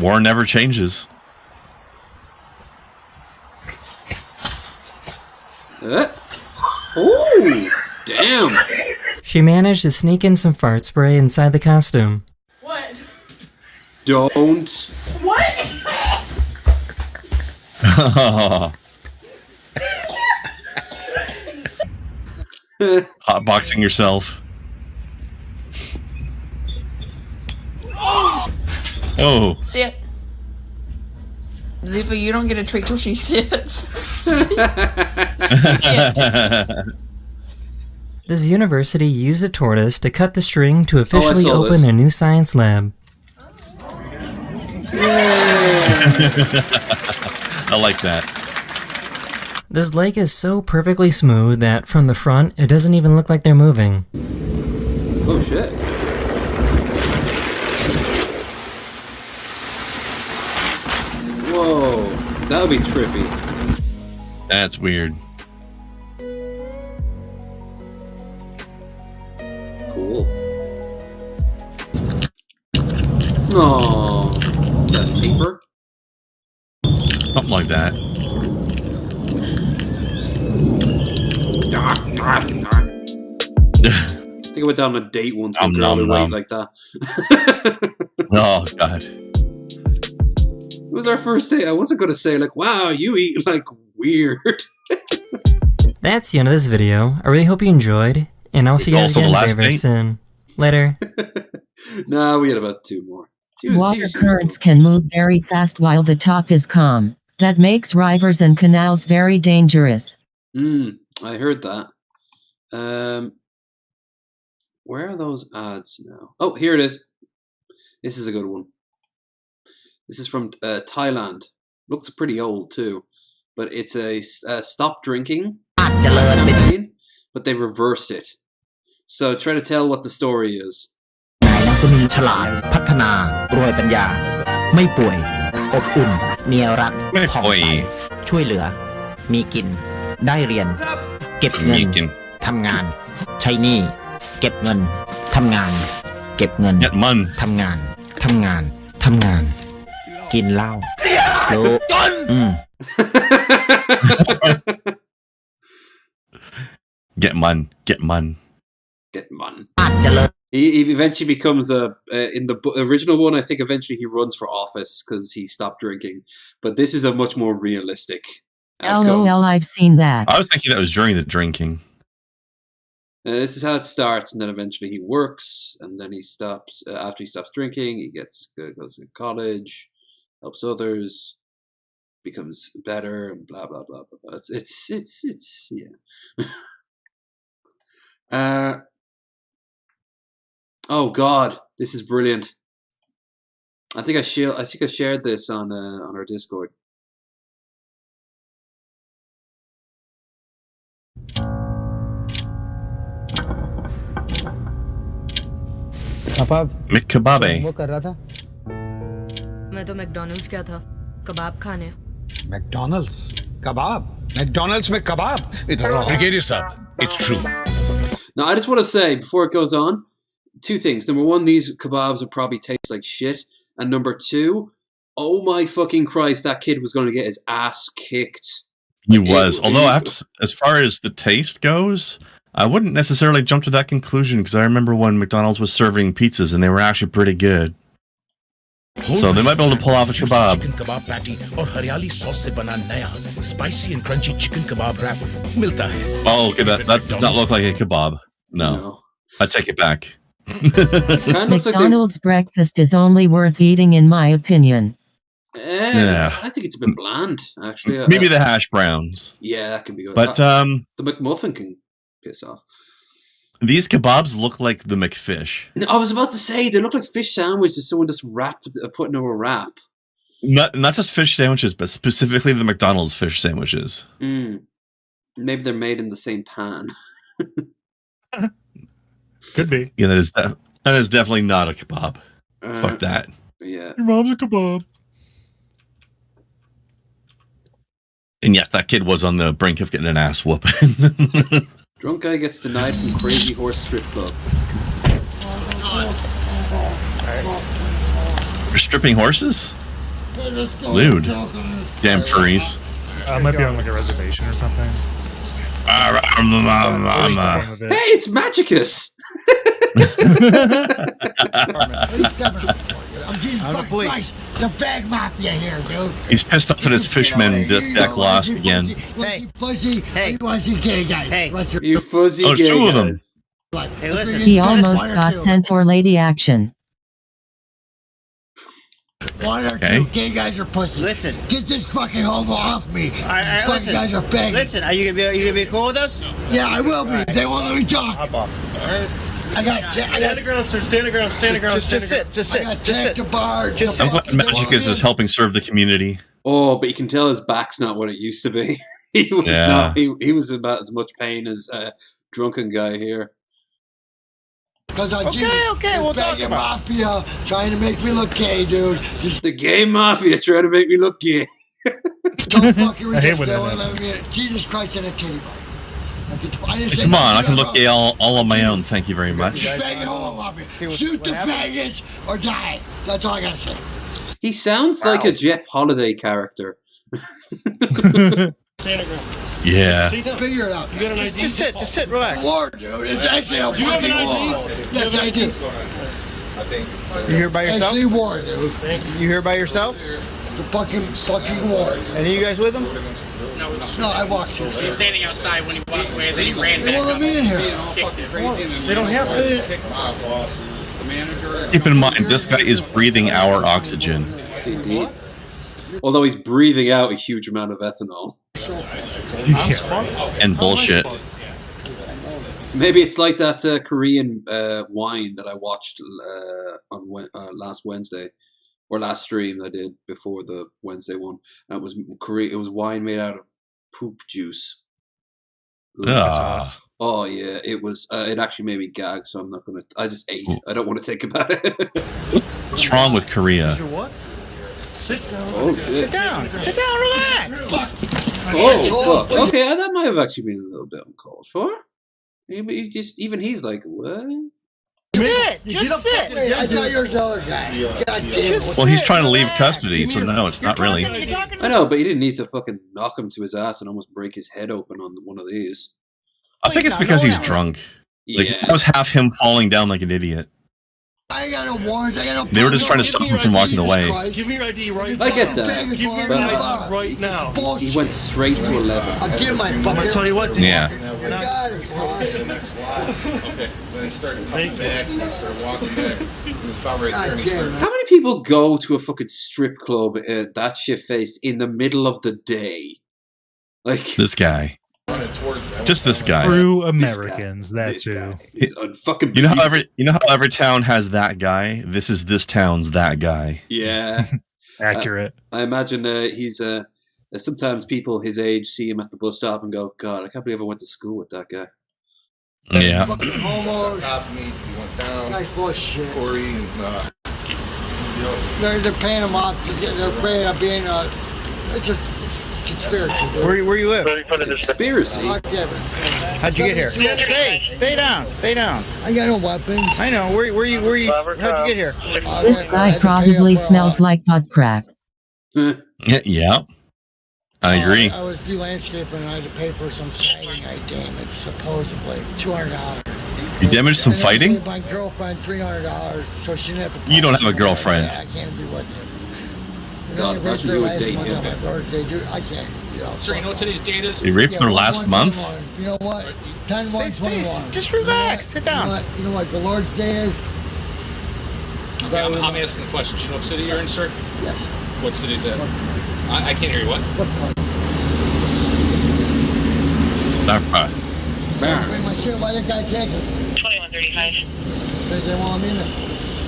War never changes. Oh, damn. She managed to sneak in some fart spray inside the costume. What? Don't. What? Hotboxing yourself. Oh. Sit. Ziva, you don't get a treat till she sits. This university used a tortoise to cut the string to officially open this. a new science lab. I like that. This lake is so perfectly smooth that from the front, it doesn't even look like they're moving. Oh shit. Whoa, that would be trippy. That's weird. Cool. Oh, is that a taper? Something like that. I think I went down on a date once with a girl who ate like that. Oh, God. It was our first date. I wasn't going to say, like, wow, you eat, like, weird. That's the end of this video. I really hope you enjoyed, and I'll see you guys again very, very soon. Later. Nah, we had about 2 more. Water currents can move very fast while the top is calm. That makes rivers and canals very dangerous. I heard that. Where are those ads now? Oh, here it is. This is a good one. This is from Thailand. Looks pretty old too, but it's a stop drinking campaign, but they reversed it. So try to tell what the story is. จะมีฉลาดพัฒนารวยปัญญาไม่ป่วยอบอุ่นเนียรักผ่องใสช่วยเหลือมีกินได้เรียนเก็บเงินทำงานใช้หนี้เก็บเงินทำงานเก็บเงินทำงานทำงานทำงานกินเหล้ารู้ Get mun. Get mun. Get mun. He eventually becomes in the original one, I think eventually he runs for office because he stopped drinking. But this is a much more realistic outcome. LOL, I've seen that. I was thinking that was during the drinking. This is how it starts, and then eventually he works, and then he stops. After he stops drinking, he goes to college, helps others, becomes better, and blah blah blah blah blah. It's yeah. Oh God, this is brilliant. I think I shared this on our Discord. McKebabe. वो कर रहा था मैं तो McDonald's गया था कबाब खाने McDonald's कबाब McDonald's में कबाब Brigadier Sab, it's true. Now, I just want to say, before it goes on, two things. Number one, these kebabs would probably taste like shit. And number two, oh my fucking Christ, that kid was going to get his ass kicked. He was. Although, as far as the taste goes, I wouldn't necessarily jump to that conclusion because I remember when McDonald's was serving pizzas and they were actually pretty good. So they might be able to pull off a kebab. Chicken kebab patty और हरियाली sauce से बना नया spicy and crunchy chicken kebab wrap मिलता है. Oh, okay, that does not look like a kebab. No. I take it back. McDonald's breakfast is only worth eating, in my opinion. Yeah. I think it's a bit bland, actually. Maybe the hash browns. Yeah, that can be good. But the McMuffin can piss off. These kebabs look like the McFish. I was about to say, they look like fish sandwiches someone just put into a wrap. Not just fish sandwiches, but specifically the McDonald's fish sandwiches. Maybe they're made in the same pan. Could be. Yeah, that is definitely not a kebab. Fuck that. Yeah. Your mom's a kebab. And yes, that kid was on the brink of getting an ass whooping. Drunk guy gets denied from Crazy Horse Strip Club. You're stripping horses? Lewd. Damn furries. Might be on like a reservation or something. Hey, it's Magicus! I'm Jesus fucking Christ. The bag mafia here, dude. He's pissed off that his fisherman deck lost again. Hey, fuzzy. Hey, fuzzy gay guys. Hey, you fuzzy gay two of them. guys. Hey, listen. He almost got Centaur Lady action. One or two gay guys are pussy. Listen. Get this fucking homo off me. These fucking listen. guys are begging. Listen, are you gonna be cool with us? Yeah, I will be. Right. They won't let me talk. Hop off. All right. Stand the ground, sir. Stand the ground. Stand the ground. Just sit. I got take the bar. I'm glad Magicus is helping serve the community. Oh, but you can tell his back's not what it used to be. He was not. He was about as much pain as a drunken guy here. Because I'm okay, we'll talk about mafia trying to make me look gay, dude. The gay mafia trying to make me look gay. Don't fucking I hate reject when that that one. Jesus Christ and a titty bar. Come on, I can look gay all on my own. Thank you very much. Shoot the faggots or die. That's all I gotta say. He sounds like a Jeff Holiday character. Yeah. Figure it out. Just sit, relax. Lord, dude, it's actually a fucking war. Yes, I do. You here by yourself? Actually, war, dude. You here by yourself? The fucking war. And are you guys with him? No, I walked through. He was standing outside when he walked away, then he ran back. They won't let me in here. They don't have to. Keep in mind, this guy is breathing our oxygen. Indeed. Although he's breathing out a huge amount of ethanol. And bullshit. Maybe it's like that Korean wine that I watched on last Wednesday, or last stream I did before the Wednesday one. And it was Korean. It was wine made out of poop juice. Oh yeah, it was. It actually made me gag, so I'm not gonna. I just ate. I don't want to think about it. What's wrong with Korea? What? Sit down. Oh shit! Sit down. Sit down. Relax. Oh fuck! Okay, that might have actually been a little bit uncalled for. Even he's like, what? Sit. Just sit. Wait, I thought you were the other guy. God damn it. Well, he's trying to leave custody, so no, it's not really. I know, but you didn't need to fucking knock him to his ass and almost break his head open on one of these. I think it's because he's drunk. Like, that was half him falling down like an idiot. I ain't got no warrants. I got no. They were just trying to stop him from walking away. Give me your ID right now. I get that. Give me your ID right now. He went straight to 11. I'll give my fucking. I'm gonna tell you what. Yeah. God, it's awesome. Okay. Then I started coming back. I started walking back. How many people go to a fucking strip club that shit faced in the middle of the day? Like this guy. Just this guy. True Americans. That too. He's unfucking. You know how every town has that guy. This is this town's that guy. Yeah. Accurate. I imagine he's sometimes people his age see him at the bus stop and go, God, I can't believe I went to school with that guy. Yeah. Fucking homos. Nice bullshit. Corey and They're paying them off. They're afraid of being it's a conspiracy. Dude. Where you live? Conspiracy. How'd you get here? Stay down. Stay down. I got no weapons. I know. Where you? How'd you get here? This guy probably smells like butt crack. Yeah. I agree. I was do landscaping and I had to pay for some siding I damaged, supposedly $200. You damaged some fighting? My girlfriend $300, so she didn't have to. You don't have a girlfriend. I can't do what. God, imagine you would date him. I can't. Sir, you know what today's date is? You raped her last month? You know what? 10-1-21. Just relax. Sit down. You know what the Lord's day is? Okay, I'm asking the question. Do you know what city you're in, sir? Yes. What city is that? I can't hear you. What? Bring my shit. Why did that guy take it? 2135. Because they want me in there.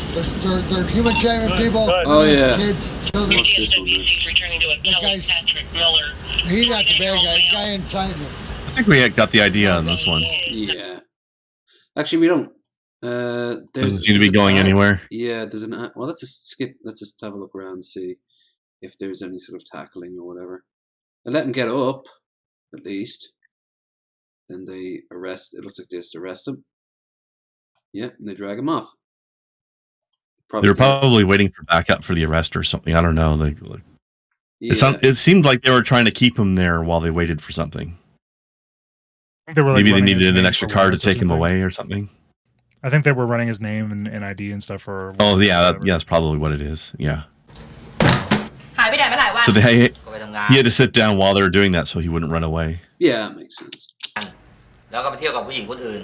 They're humanitarian people. Oh yeah. Kids, children. What's this one? Returning to a That guy's. Miller. He's not the bad guy. The guy inside me. I think we got the idea on this one. Yeah. Actually, we don't. Doesn't seem to be going anywhere. Yeah, there's an. Well, let's just skip. Let's just have a look around and see if there's any sort of tackling or whatever. And let them get up, at least. Then they arrest. It looks like they just arrest him. Yeah, and they drag him off. They were probably waiting for backup for the arrest or something. I don't know. It seemed like they were trying to keep him there while they waited for something. Maybe they needed an extra car to take him away or something. I think they were running his name and ID and stuff for. Oh yeah, that's probably what it is. Yeah. หายไปไหนมาหลายวัน So he had to sit down while they were doing that so he wouldn't run away. Yeah, that makes sense. แล้วก็ไปเที่ยวกับผู้หญิงคนอื่น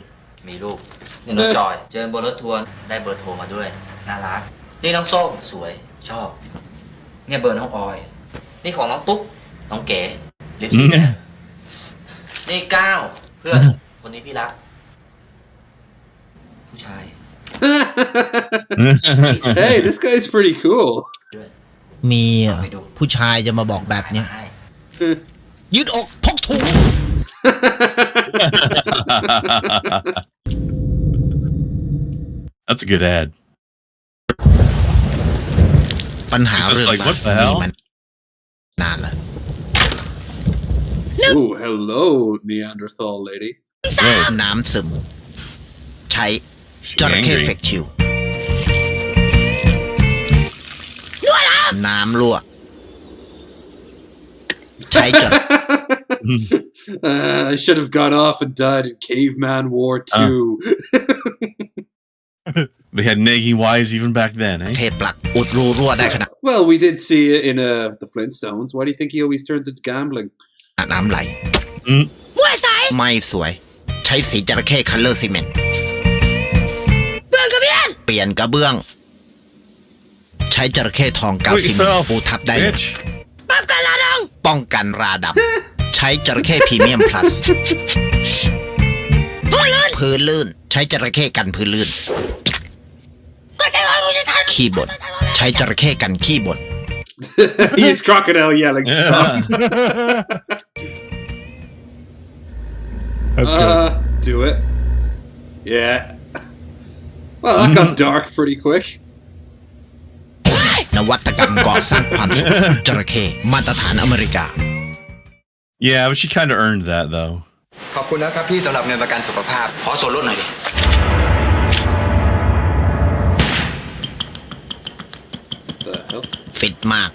มีลูกนี่น้องจอยเจอบนรถทัวร์ได้เบอร์โทรมาด้วยน่ารักนี่น้องส้มสวยชอบเนี่ยเบอร์น้องออยนี่ของน้องตุ๊กน้องเก๋ลิปสติกนี่ก้าวเพื่อนคนนี้พี่รักผู้ชาย Hey, this guy's pretty cool. มีผู้ชายจะมาบอกแบบเนี้ยยืดอกพกถุง That's a good ad. ปัญหาเรื่อง like, what the hell? มันนานแล้ว Oh, hello, Neanderthal lady. น้ำซึมใช้จระเข้เฟกชิวน้ำรั่วใช้จระ I should have gone off and died in Caveman War 2. They had nagging wives even back then, eh? เทปลักอุดรูรั่วได้ขนาด Well, we did see it in the Flintstones. Why do you think he always turned to gambling? น้ำไหลไม่สวยใช้สีจระเข้คัลเลอร์ซีเมนต์เปลี่ยนกระเบื้องใช้จระเข้ทองกาวซีเมนต์ปูทับได้ป้องกันราดำใช้จระเข้พรีเมียมพลัส พื้นลื่นใช้จระเข้กันพื้นลื่นขี้บ่นใช้จระเข้กันขี้บ่น He's crocodile yelling stuff. Do it. Yeah. Well, that got dark pretty quick. นวัตกรรมก่อสร้างความสุขจระเข้มาตรฐานอเมริกา Yeah, but she kind of earned that though. ขอบคุณนะครับพี่สำหรับเงินประกันสุขภาพขอส่วนลดหน่อยดิ ฟิตมาก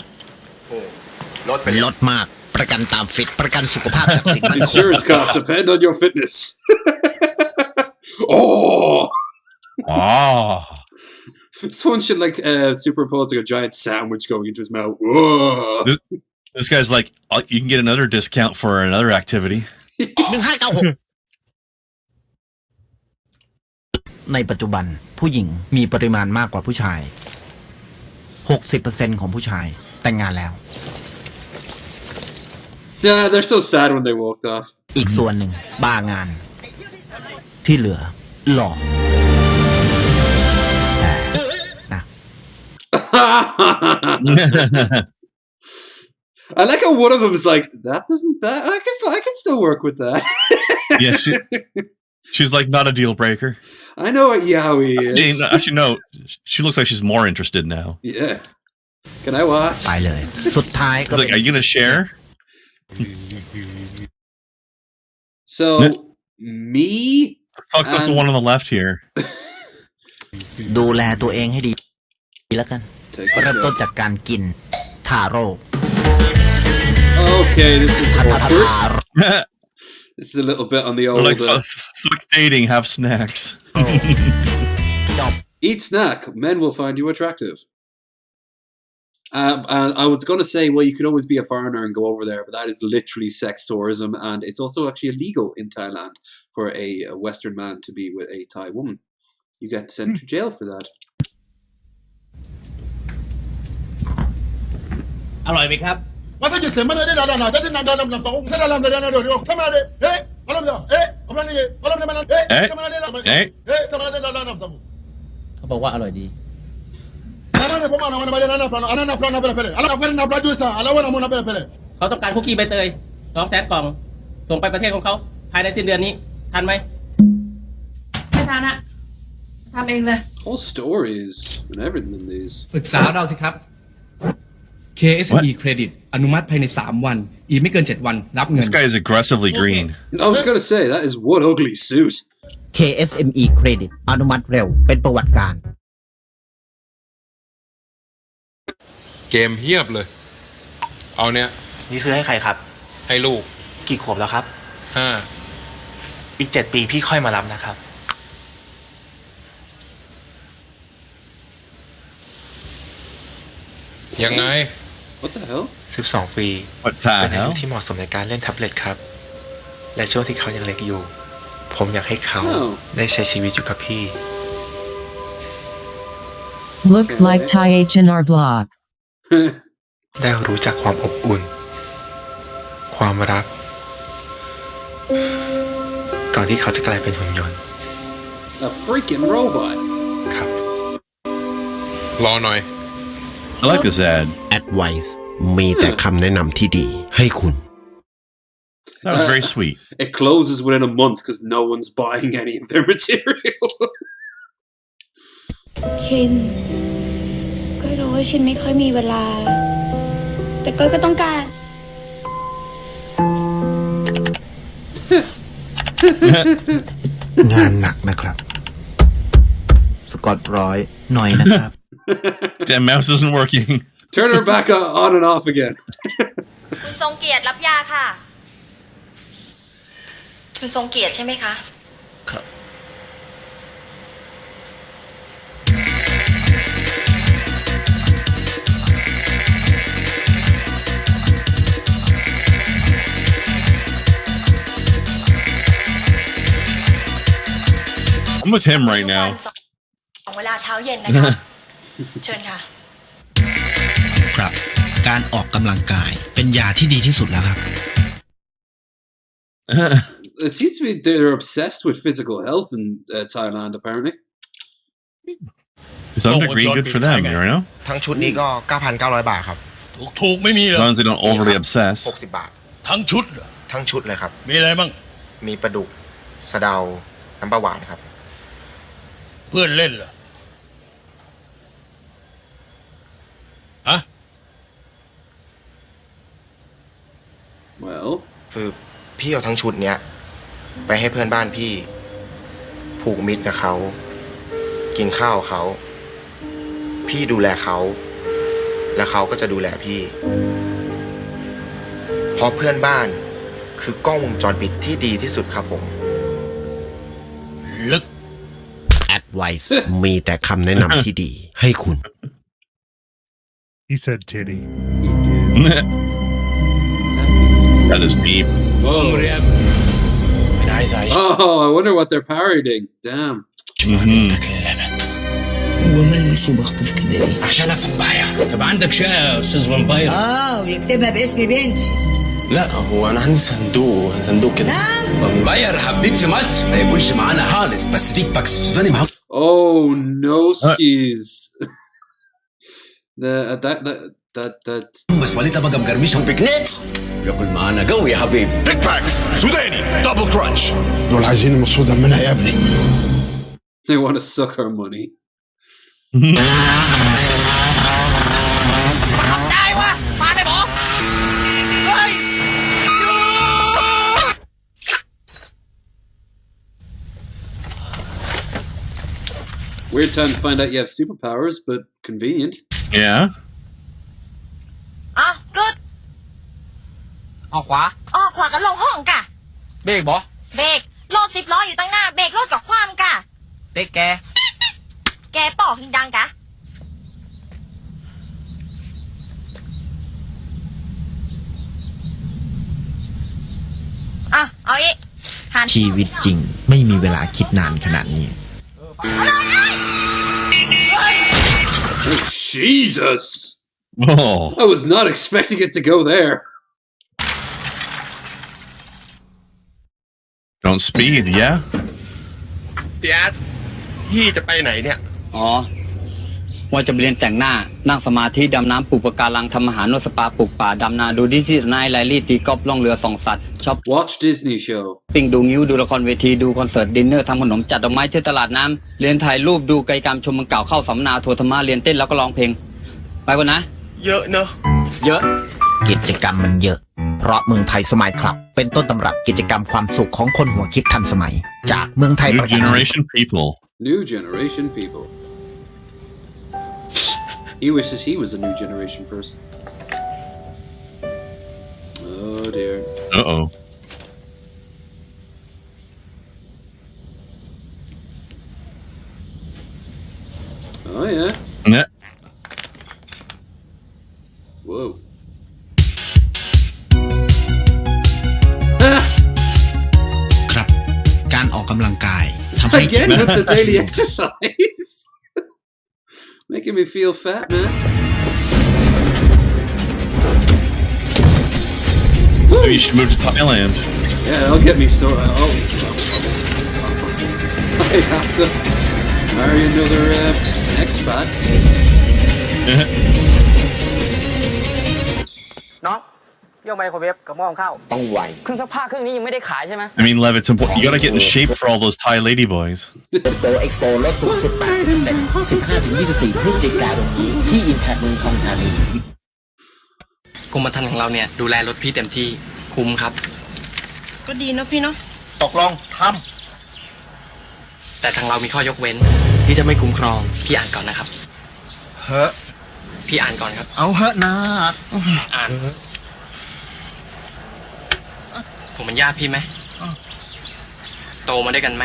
ลดมากประกันตามฟิตประกันสุขภาพจากสิ่งมั่นคง Insurance costs depend on your fitness. Oh. Someone should like superimpose like a giant sandwich going into his mouth. This guy's like, you can get another discount for another activity. ในปัจจุบันผู้หญิงมีปริมาณมากกว่าผู้ชาย 60% ของผู้ชายแต่งงานแล้ว Yeah, they're so sad when they walked off. อีกส่วนหนึ่งบ้างานที่เหลือหลอกนะ I like how one of them is like, that doesn't that I can still work with that. Yeah, she's like not a deal breaker. I know what yaoi is. Actually, no. She looks like she's more interested now. Yeah. Can I watch? ไปเลยสุดท้ายก็ Like, are you gonna share? So me. Fuck's up the one on the left here. ดูแลตัวเองให้ดีแล้วกันเริ่มต้นจากการกินทาโร่ Okay, this is awkward. This is a little bit on the old. Like, fuck dating, have snacks. Eat snack. Men will find you attractive. And I was going to say, well, you could always be a foreigner and go over there, but that is literally sex tourism, and it's also actually illegal in Thailand for a Western man to be with a Thai woman. You get sent to jail for that. อร่อยไหมครับ What did you say? Man, I didn't know. That didn't know. Come on, hey,เขาบอกว่าอร่อยดีเขาต้องการคุกกี้ใบเตย200,000 กล่องส่งไปประเทศของเขาภายในสิ้นเดือนนี้ทันไหมไม่ทันอะทำเองเลย Whole stories and everything in these. ปรึกษาเราสิครับ KSME เครดิตอนุมัติภายใน3 วันอีกไม่เกิน7 วันรับเงิน This guy is aggressively green. I was going to say, that is one ugly suit. KSME เครดิตอนุมัติเร็วเป็นประวัติการเกมเฮียบเลยเอาเนี้ยนี่ซื้อให้ใครครับให้ลูกกี่ขวบแล้วครับ5อีก7 ปีพี่ค่อยมารับนะครับยังไง What the hell 12 ปีเป็นอายุที่เหมาะสมในการเล่นแท็บเล็ตครับและช่วงที่เขายังเล็กอยู่ผมอยากให้เขาได้ใช้ชีวิตอยู่กับพี่ Looks like Thai H&R Block ได้รู้จักความอบอุ่นความรักก่อนที่เขาจะกลายเป็นหุ่นยนต์ A freaking robot ครับรอหน่อย I like this ad. Advice มีแต่คำแนะนำที่ดีให้คุณ That was very sweet. It closes within a month because no one's buying any of their material. ชินก็รู้ว่าชินไม่ค่อยมีเวลาแต่ก็ต้องการ งานหนักนะครับสกอต100หน่อยนะครับ Damn, mouse isn't working. Turn her back on and off again. คุณทรงเกียรติรับยาค่ะคุณทรงเกียรติใช่ไหมคะครับ I'm with him right now. เวลาเช้าเย็นนะคะเชิญค่ะครับการออกกำลังกายเป็นยาที่ดีที่สุดแล้วครับ It seems to be they're obsessed with physical health in Thailand, apparently. To some degree, good for them, you know? ทั้งชุดนี้ก็ 9,900 บาทครับ ถูกไม่มีหรอก As long as they don't overly obsess. 60 บาท ทั้งชุด ทั้งชุดเลยครับ มีอะไรบ้าง มีปลาดุกสะเดาน้ำปลาหวานครับ เพื่อนเล่นเหรอฮะ Well คือพี่เอาทั้งชุดเนี้ยไปให้เพื่อนบ้านพี่ผูกมิตรกับเขากินข้าวเขาพี่ดูแลเขาแล้วเขาก็จะดูแลพี่เพราะเพื่อนบ้านคือกล้องวงจรปิดที่ดีที่สุดครับผมลึก Advice มีแต่คำแนะนำที่ดีให้คุณ He said titty. That is deep. Whoa. Oh, I wonder what they're parodying. Damn. ومن شو بخطف كده ليه؟ عشان فامباير. طب عندك شقة يا استاذ فامباير؟ ويكتبها باسم بنتي. لا هو انا عندي صندوق كده. نعم. فامباير حبيب في مصر ما ياكلش معانا خالص بس فيك باكس سوداني معاك. Oh no skis. that بس والدها بقى مقرمشهم بكنيك. ياكل معانا قوي يا حبيبي. بيج باكس سوداني دبل كرانش. دول عايزين يمصوا دمنا يا ابني. They want to suck our money. Weird time to find out you have superpowers, but convenient. Yeah. กึดออกขวากันลงห้องกะเบรกบ่เบรกรถ10 ล้ออยู่ตั้งหน้าเบรกรถกับความกะเบรกแกปอกหิงดังกะเอาอีกชีวิตจริงไม่มีเวลาคิดนานขนาดนี้ Jesus! Oh. I was not expecting it to go there. Don't speed, yeah? พี่อาร์ตพี่จะไปไหนเนี่ย ว่าจะไปเรียนแต่งหน้านั่งสมาธิดำน้ำปลูกปะการังทำอาหารนวดสปาปลูกป่าดำนาดูดิสนีย์ไลลี่ตีกอล์ฟล่องเรือส่องสัตว์ชอบ Watch Disney show ปิ้งดูงิ้วดูละครเวทีดูคอนเสิร์ตดินเนอร์ทำขนมจัดดอกไม้ที่ตลาดน้ำเรียนถ่ายรูปดูกิจกรรมชมเมืองเก่าเข้าสัมมนาทัวร์ธรรมะเรียนเต้นแล้วก็ร้องเพลงไปก่อนนะเยอะเนอะเยอะกิจกรรมมันเยอะเพราะเมืองไทยสมัยครับเป็นต้นตำรับกิจกรรมความสุขของคนหัวคิดทันสมัยจากเมืองไทย New generation people. New generation people. He wishes he was a new generation person. Oh dear. Uh-oh. Oh yeah. Yeah. Whoa. ครับการออกกำลังกายทำให้ Again with the daily exercise. Making me feel fat, man. Maybe you should move to Thailand. Yeah, that'll get me sore. I have to marry another expat. น้องเยี่ยมไมโครเวฟกับหม้อข้าวต้องไวเครื่องซักผ้าเครื่องนี้ยังไม่ได้ขายใช่ไหม I mean, Lev, it's important. You gotta get in shape for all those Thai ladyboys. โปรเอ็กซ์โปลดสูงสุด 15-24 พฤศจิกายนนี้ที่อิมแพคเมืองทองธานีกรมธรรม์ของเราเนี่ยดูแลรถพี่เต็มที่คุ้มครับก็ดีนะพี่เนาะตกลงทำแต่ทางเรามีข้อยกเว้นที่จะไม่คุ้มครองพี่อ่านก่อนนะครับเฮ้อพี่อ่านก่อนครับเอาเฮ้อนะอ่านผมเป็นญาติพี่ไหมโตมาด้วยกันไหม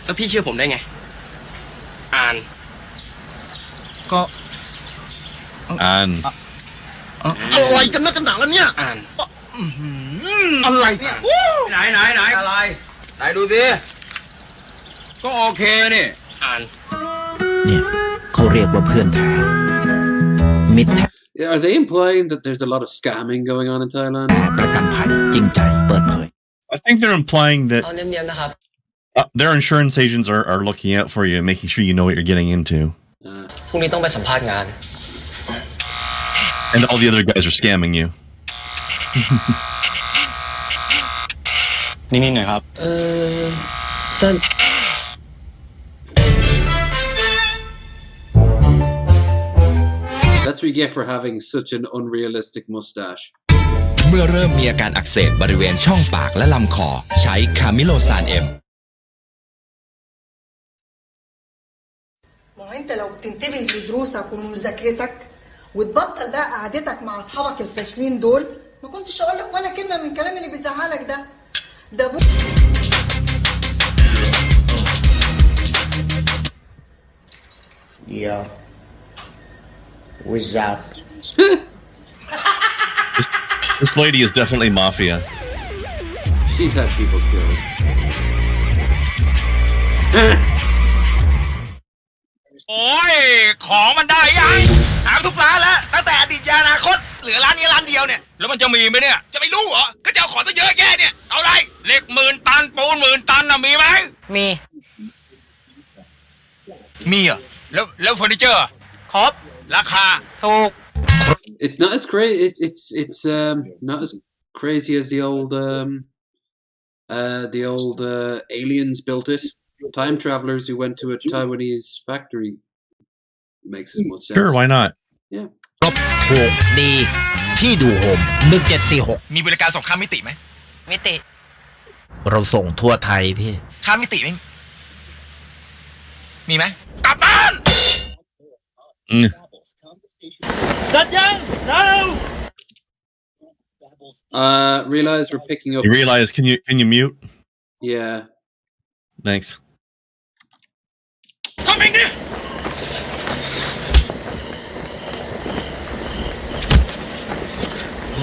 แล้วพี่เชื่อผมได้ไงอ่านก็อะไรกันนักกันหนาแล้วเนี่ยอ่านอะไรเนี่ยไหนอะไรไหนดูสิก็โอเคนี่อ่านเนี่ยเขาเรียกว่าเพื่อนแท้มิตรแท้ Are they implying that there's a lot of scamming going on in Thailand? ประกันภัยจริงใจเปิดเผย I think they're implying that their insurance agents are looking out for you and making sure you know what you're getting into. And all the other guys are scamming you. That's what you get for having such an unrealistic mustache. เมื่อเริ่มมีอาการอักเสบบริเวณช่องปากและลำคอใช้คามิโลซานเอ็ม ما انت لو بتنتبه لدروسك ومذاكرتك وتبطل بقى قعدتك مع اصحابك الفاشلين دول ما كنتش اقول لك ولا كلمه من الكلام اللي بيزعلك ده Yeah. Without. This lady is definitely mafia. She's had people killed. Oh, ของมันได้ยังถามทุกร้านแล้วตั้งแต่อดีตยานาคตเหลือร้านนี้ร้านเดียวเนี่ยแล้วมันจะมีไหมเนี่ยจะไม่รู้เหรอก็จะเอาของตั้งเยอะแยะเนี่ยเอาไรเหล็ก10,000 ตันปูน10,000 ตันน่ะมีไหมมีเหรอแล้วเฟอร์นิเจอร์ครบราคาถูก It's not as crazy. It's not as crazy as the old aliens built it. Time travelers who went to a Taiwanese factory makes as much sense. Sure, why not? Yeah. ครบถูกดีที่ดูโฮม1746มีบริการส่งข้ามมิติไหมมิติ เราส่งทั่วไทยพี่ ข้ามมิติไหมมีไหมกลับบ้าน สัญญาณ no realize we're picking up. You realize? Can you mute? Yeah. Thanks. Coming in.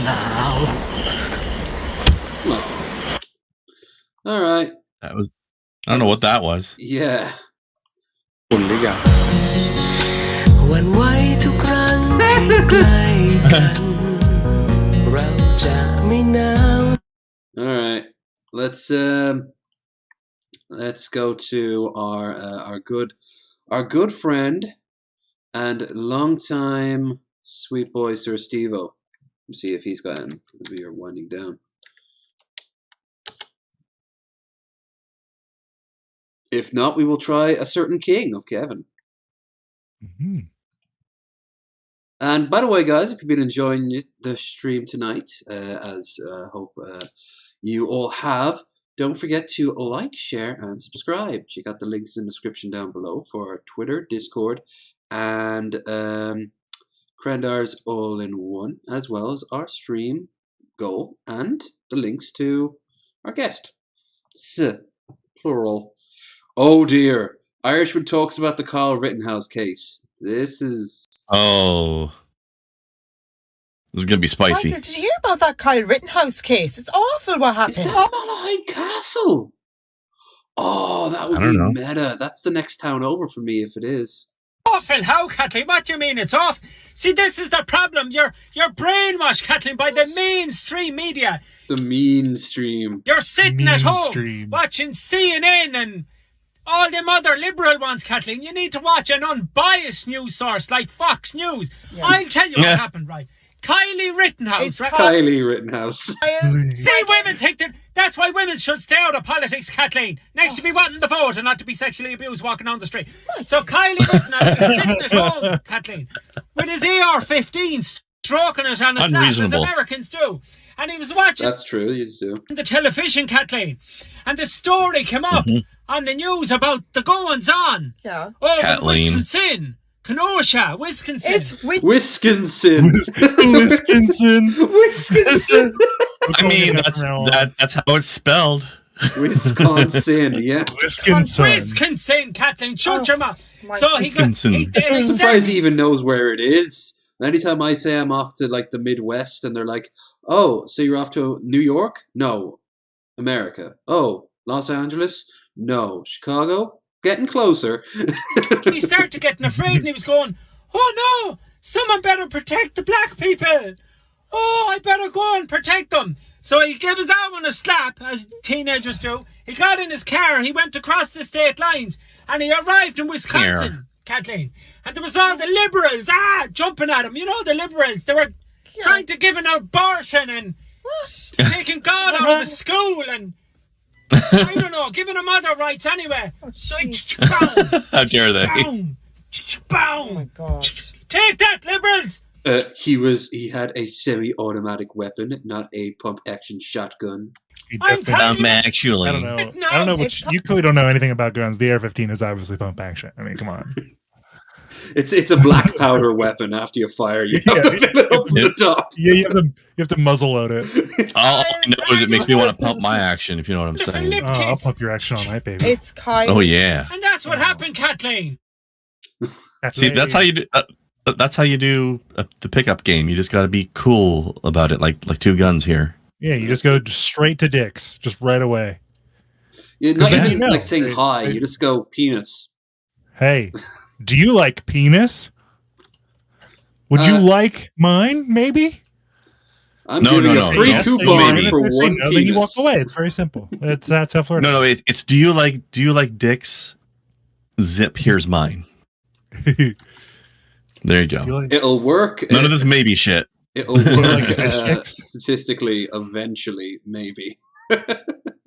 Now. All right. That was. I don't know what that was. Yeah. วันไหวทุกครั้งที่ใกล้กันเราจะไม่หนาว All right. Let's go to our good friend and longtime sweet boy Sir Steve-O. See if he's got any. We are winding down. If not, we will try a certain king of Kevin. Mm-hmm. And by the way, guys, if you've been enjoying the stream tonight, as I hope you all have, don't forget to like, share, and subscribe. Check out the links in the description down below for our Twitter, Discord, and Krendar's all-in-one, as well as our stream goal and the links to our guest. Plural. Oh dear. Irishman talks about the Kyle Rittenhouse case. This is... Oh. This is going to be spicy. Michael, did you hear about that Kyle Rittenhouse case? It's awful what happened. Is that Malahide Castle? Oh, that would be meta. That's the next town over for me if it is. Awful how, Kathleen? What do you mean it's off? See, this is the problem. You're brainwashed, Kathleen, by the mainstream media. The mainstream. You're sitting at home watching CNN and all them other liberal ones, Kathleen. You need to watch an unbiased news source like Fox News. Yeah. I'll tell you what happened, right? Kylie Rittenhouse, right? Kylie Rittenhouse. See, women think that's why women should stay out of politics, Kathleen. Next to be wanting to vote and not to be sexually abused walking down the street. So Kylie Rittenhouse is sitting at home, Kathleen, with his AR-15 stroking it on his lap, as Americans do. And he was watching... That's true, you do. ...the television, Kathleen. And the story came up on the news about the goings-on. Yeah. Over in Wisconsin. Kenosha, Wisconsin. It's Wisconsin. Wisconsin. I mean, that's how it's spelled. Wisconsin, yeah. Wisconsin, Kathleen, shut your mouth. So Wisconsin. I'm surprised he even knows where it is. Anytime I say I'm off to like the Midwest and they're like, oh, so you're off to New York? No. America. Oh, Los Angeles? No. Chicago? Getting closer. He started getting afraid and he was going, oh no, someone better protect the black people. Oh, I better go and protect them. So he gave his arm one a slap, as teenagers do. He got in his car, he went across the state lines, and he arrived in Wisconsin, Kathleen. And there was all the liberals, jumping at him. You know the liberals, they were trying to give an abortion and taking God out of the school and, I don't know, giving him other rights anyway. So he, how dare they? Boom, oh my gosh. Take that, liberals! He had a semi-automatic weapon, not a pump-action shotgun. Actually, I don't know. You clearly don't know anything about guns. The AR-15 is obviously pump action. I mean, come on. It's a black powder weapon. After you fire, you have to fill it up from the top. Yeah, you have to muzzle load it. All I know is it makes me want to pump my action. If you know what I'm saying. I'll pump your action all night, baby. It's kind. Oh yeah. And that's what happened, Kathleen. See, that's how you do. That's how you do the pickup game. You just got to be cool about it, like two guns here. Yeah, you just go straight to dicks, just right away. Yeah, not even like saying hi. You just go penis. Hey, do you like penis? Would you like mine? Maybe. I'm giving a free coupon for one penis. Then you walk away. It's very simple. That's how Florida. No. It's do you like dicks? Zip. Here's mine. There you go. It'll work. None of this maybe shit. It'll work statistically, eventually, maybe.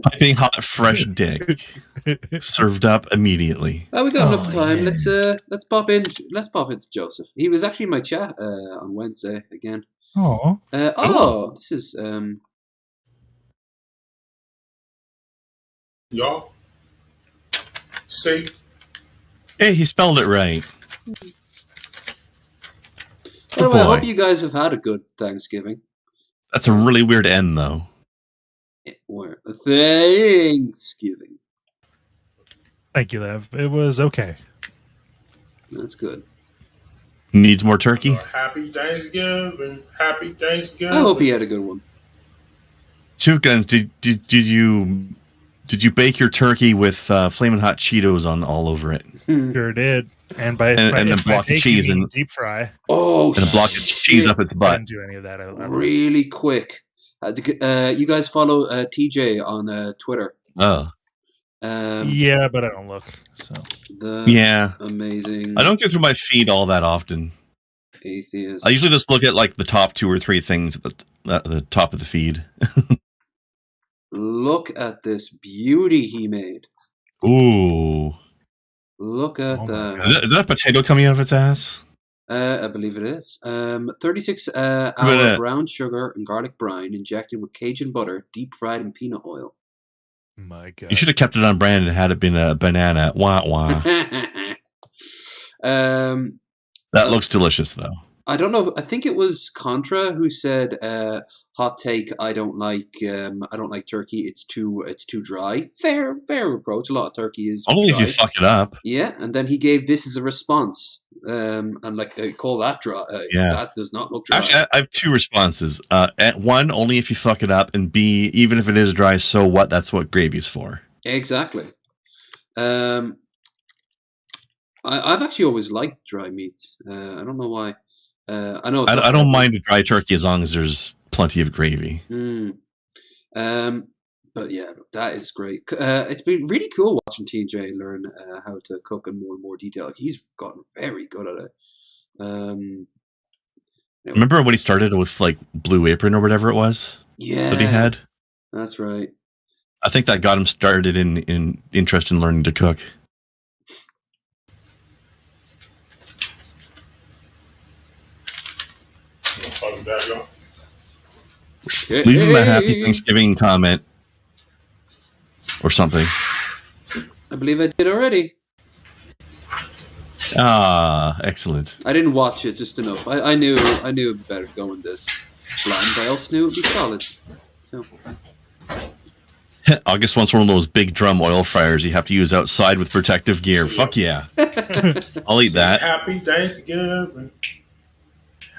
Piping hot, fresh dick, served up immediatly. Oh, we got enough time. Yeah. Let's pop in. Let's pop into Joseph. He was actually in my chat on Wednesday again. This is Y'all see. Hey, he spelled it right. Anyway, I hope you guys have had a good Thanksgiving. That's a really weird end, though. Thanksgiving. Thank you, Lev. It was okay. That's good. Needs more turkey? Happy Thanksgiving. Happy Thanksgiving. I hope he had a good one. Two Guns, did you bake your turkey with flaming hot Cheetos on all over it? Sure did. And a block of cheese and deep fry. Oh, and a block of cheese up its butt. I didn't do any of that. Really quick. You guys follow TJ on Twitter? Oh. Yeah, but I don't look. So amazing. I don't go through my feed all that often. Atheist. I usually just look at like the top 2 or 3 things at the top of the feed. Look at this beauty he made. Ooh. Look at that. Is that a potato coming out of its ass? I believe it is. 36 hour brown sugar and garlic brine injected with Cajun butter, deep fried in peanut oil. My God. You should have kept it on brand and had it been a banana. Wah wah. That looks delicious, though. I don't know. I think it was Contra who said, "Hot take. I don't like turkey. It's too dry." Fair approach. A lot of turkey is only dry. if you fuck it up. Yeah, and then he gave this as a response, and call that dry. Yeah, that does not look dry. Actually, I have 2 responses. One, only if you fuck it up, and B, even if it is dry, so what? That's what gravy's for. Exactly. I've actually always liked dry meats. I don't know why. I know. I don't mind a dry turkey as long as there's plenty of gravy. But yeah, that is great. It's been really cool watching TJ learn how to cook in more and more detail. He's gotten very good at it. Remember when he started with like Blue Apron or whatever it was? Yeah, that he had. That's right. I think that got him started in interest in learning to cook. Leave him a happy Thanksgiving comment or something. I believe I did already. Excellent. I didn't watch it just enough. I knew it'd be better going this blind, but I also knew it'd be solid. So. August wants one of those big drum oil fryers you have to use outside with protective gear. Fuck yeah. I'll eat that. Happy Thanksgiving.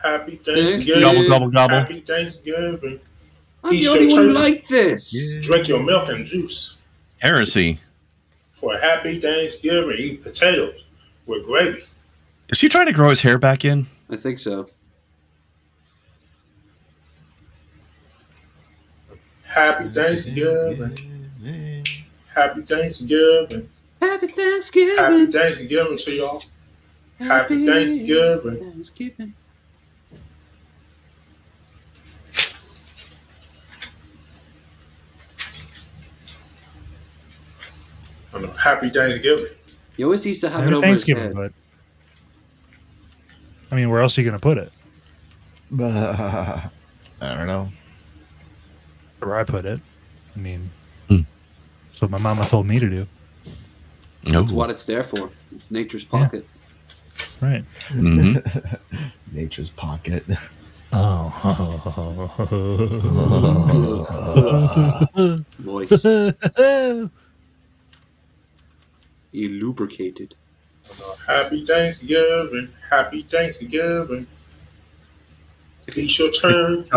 Happy Thanksgiving. Gobble, gobble, gobble. Happy Thanksgiving. I'm the only one who liked this. Yeah. Drink your milk and juice. Heresy. For a happy Thanksgiving, eat potatoes with gravy. Is he trying to grow his hair back in? I think so. Happy Thanksgiving. Happy Thanksgiving. Happy Thanksgiving. Happy Thanksgiving to y'all. Happy Thanksgiving. Thanksgiving. I know. Happy Thanksgiving. He always used to have it over his head. But I mean, where else are you going to put it? I don't know. Where I put it. I mean, that's what my mama told me to do. That's what it's there for. It's nature's pocket. Right. Nature's pocket. Moist. You lubricated. Happy Thanksgiving. Happy Thanksgiving. Eat your turkey.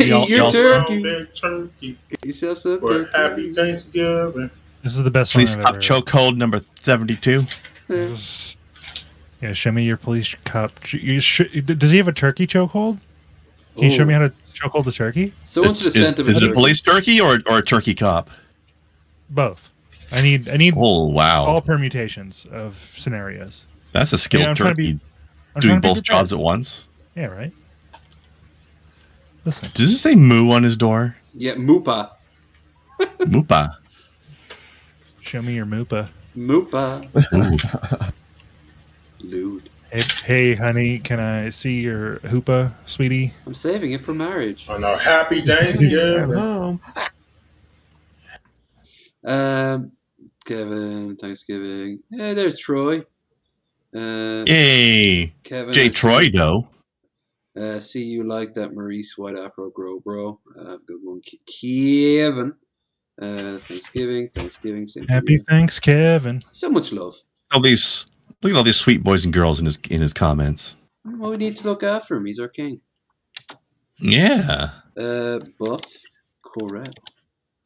Eat your turkey. Turkey. Get yourself some For turkey. Happy Thanksgiving. This is the best Please song stop I've ever heard. chokehold number 72. Yeah, show me your police cop. Does he have a turkey chokehold? Can you show me how to chokehold a turkey? Someone should have sent him a Is it turkey. a police turkey or a turkey cop? Both. I need Oh, wow. all permutations of scenarios. That's a skilled I'm trying to turkey. I'm trying Doing to be both prepared. jobs at once. Yeah, right. Listen. Does it say moo on his door? Yeah, Moopa. Moopa. Show me your moopa. Moopa. Lewd. Hey, honey, can I see your hoopa, sweetie? I'm saving it for marriage. I know. Happy Thanksgiving. Kevin, Thanksgiving. Hey, there's Troy. Yay. Kevin, J. I Troy, though. see you like that Maurice White Afro grow, bro. Good one, Kevin. Thanksgiving, same Happy Thanksgiving. So much love. Look at all these sweet boys and girls in his comments. Well, we need to look after him. He's our king. Yeah. Buff, correct.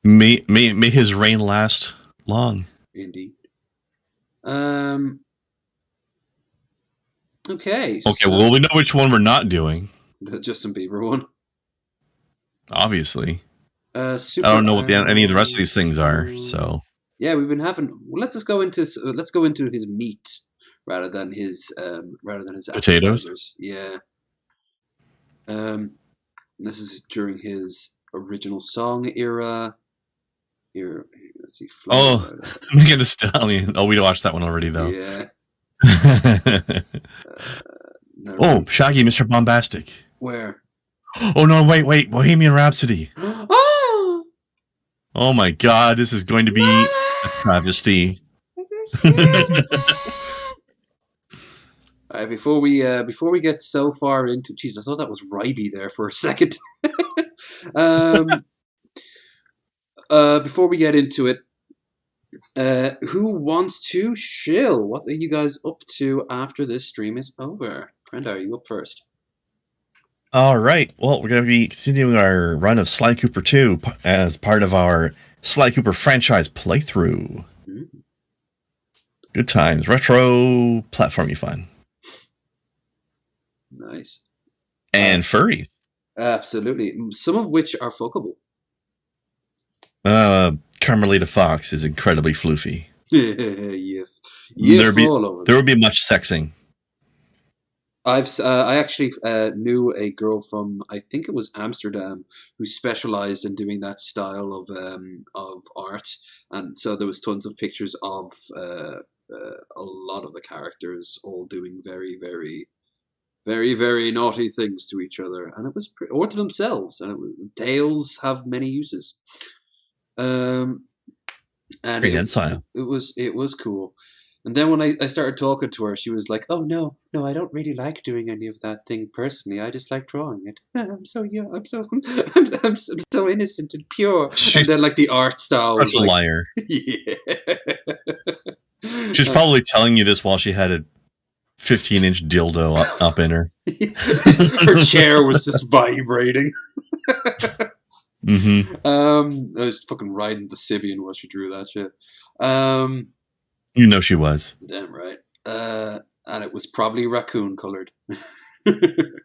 May his reign last long. Indeed. Okay. Okay, so well, we know which one we're not doing. the Justin Bieber one. Obviously. Super I don't know what any of the rest of these things are, so. Yeah, we've been having. Well, let's go into his meat rather than his Potatoes? appetizers. Yeah. This is during his original song era. Here, let's see. Oh, Megan Thee Stallion. Oh, we watched that one already, though. Yeah. Oh, Shaggy, Mr. Bombastic. Where? Oh, no, wait. Bohemian Rhapsody. Oh! Oh, my God. This is going to be a travesty. All right, before we get so far into, jeez, I thought that was Ryby there for a second. Before we get into it, who wants to shill? What are you guys up to after this stream is over? Brenda, are you up first? All right. Well, we're going to be continuing our run of Sly Cooper 2 as part of our Sly Cooper franchise playthrough. Good times. Retro platformy fun. Nice. And furries. Absolutely. Some of which are fuckable. Carmelita Fox is incredibly floofy. There will be much sexing. I actually knew a girl from, I think it was Amsterdam, who specialized in doing that style of art, and so there was tons of pictures of a lot of the characters all doing very, very, very, very naughty things to each other, and it was or to themselves, and tails have many uses. And it was cool. And then when I started talking to her, she was like, "Oh no, I don't really like doing any of that thing personally. I just like drawing it. I'm so young. I'm so innocent and pure." And then like the art style was Such a liar. Yeah. She's probably telling you this while she had a 15-inch dildo up in her. Her chair was just vibrating. Mm-hmm. I was fucking riding the Sibian while she drew that shit. You know she was. Damn right. And it was probably raccoon colored. Two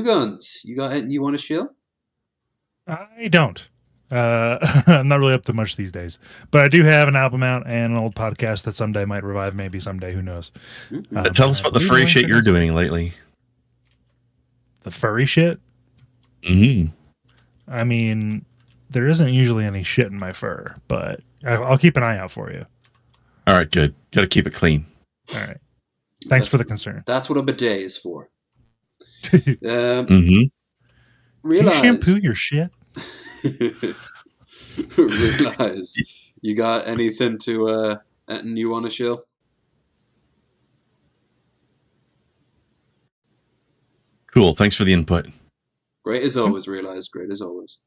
Guns. You want to shill? I don't. I'm not really up to much these days, but I do have an album out and an old podcast that someday might revive. Maybe someday, who knows? Tell us about the furry shit you're doing lately. The furry shit? Mm-hmm. I mean, there isn't usually any shit in my fur, but I'll keep an eye out for you. All right, good. Got to keep it clean. All right. Thanks for the concern. That's what a bidet is for. Mm-hmm. Realize, you shampoo your shit? Realize you got anything to you want to show? Cool. Thanks for the input. Great as always. Realize, great as always.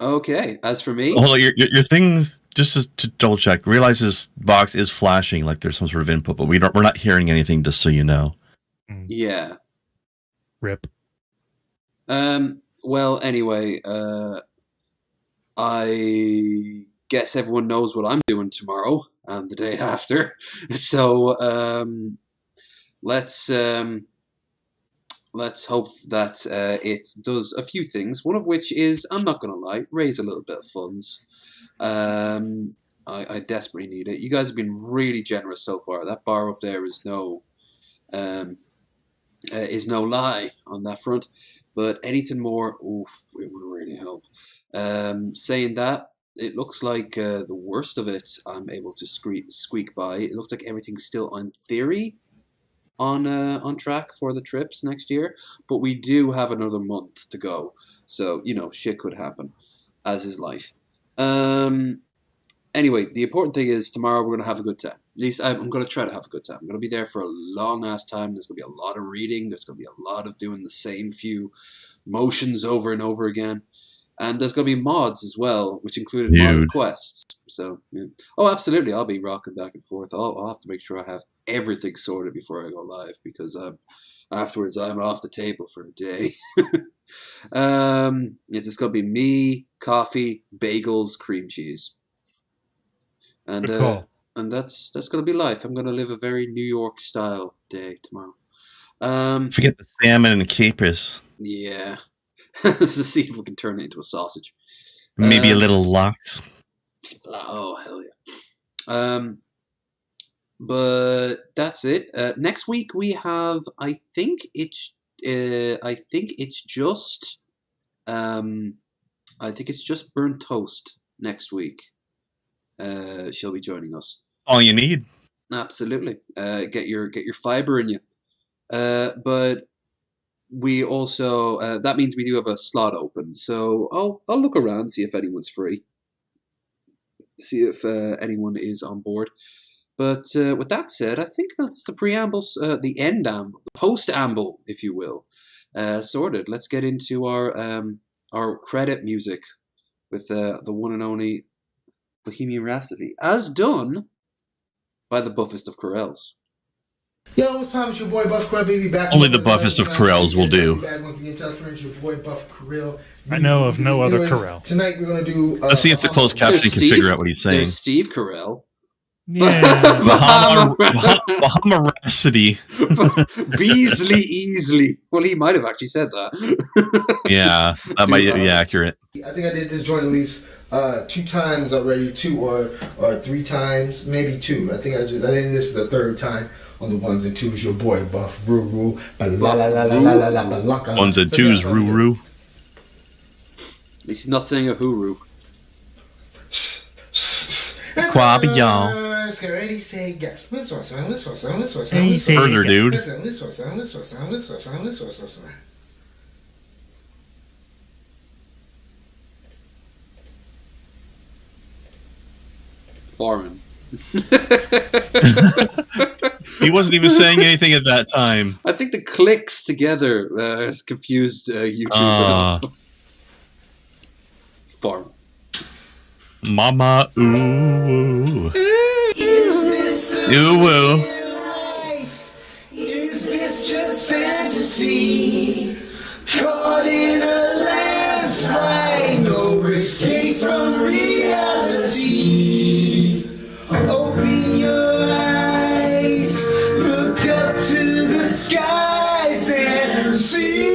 Okay. As for me, hold on. Your things, just to double check. Realize this box is flashing like there's some sort of input, but we're not hearing anything. Just so you know. Yeah. Rip. Well, anyway, I guess everyone knows what I'm doing tomorrow and the day after. So let's hope that it does a few things. One of which is, I'm not going to lie, raise a little bit of funds. I desperately need it. You guys have been really generous so far. That bar up there is no lie on that front. But anything more, it would really help. Saying that, it looks like the worst of it I'm able to squeak by. It looks like everything's still on theory on track for the trips next year. But we do have another month to go. So, shit could happen, as is life. Anyway, the important thing is tomorrow we're going to have a good time. At least I'm going to try to have a good time. I'm going to be there for a long-ass time. There's going to be a lot of reading. There's going to be a lot of doing the same few motions over and over again. And there's going to be mods as well, which included mod quests. So, yeah. Oh, absolutely. I'll be rocking back and forth. I'll have to make sure I have everything sorted before I go live because afterwards I'm off the table for a day. It's just going to be me, coffee, bagels, cream cheese. And that's going to be life. I'm going to live a very New York style day tomorrow. Forget the salmon and capers. Yeah. Let's see if we can turn it into a sausage. Maybe a little lox. Oh, hell yeah. But that's it. Next week we have, I think it's just Burnt Toast next week. She'll be joining us. All you need. Absolutely. Get your fiber in you. But we also that means we do have a slot open. So I'll look around, see if anyone's free. See if anyone is on board. But with that said, I think that's the preambles, the end amble, the post amble, if you will, sorted. Let's get into our credit music with the one and only Bohemian Rhapsody, as done by the buffest of Corels. Yo, what's poppin'? It's your boy Buff Corell, baby. Back only the buffest of Corels will do. Back once again, tell friends, your boy Buff Corell. I know of no other Corell. Tonight we're gonna do. Let's see if the closed caption can figure out what he's saying. There's Steve Carell. Yeah. Bahama Rhapsody. Beasley Easley. Well, he might have actually said that. Yeah, that might be accurate. I think I did this joint at least 2 times already, 2 or 3 times, maybe 2. I think this is the 3rd time on the 1s and 2s. Your boy Buff Ruru. 1s and 2s, Ruru. At least he's not saying a hooroo. Quabby y'all. Further, dude. Foreign. He wasn't even saying anything at that time. I think the clicks together has confused YouTube enough. Foreign. Mama, ooh. Ooh, woo. Is this just fantasy? Caught in a landslide, no escape from reality. Open your eyes, look up to the skies and see.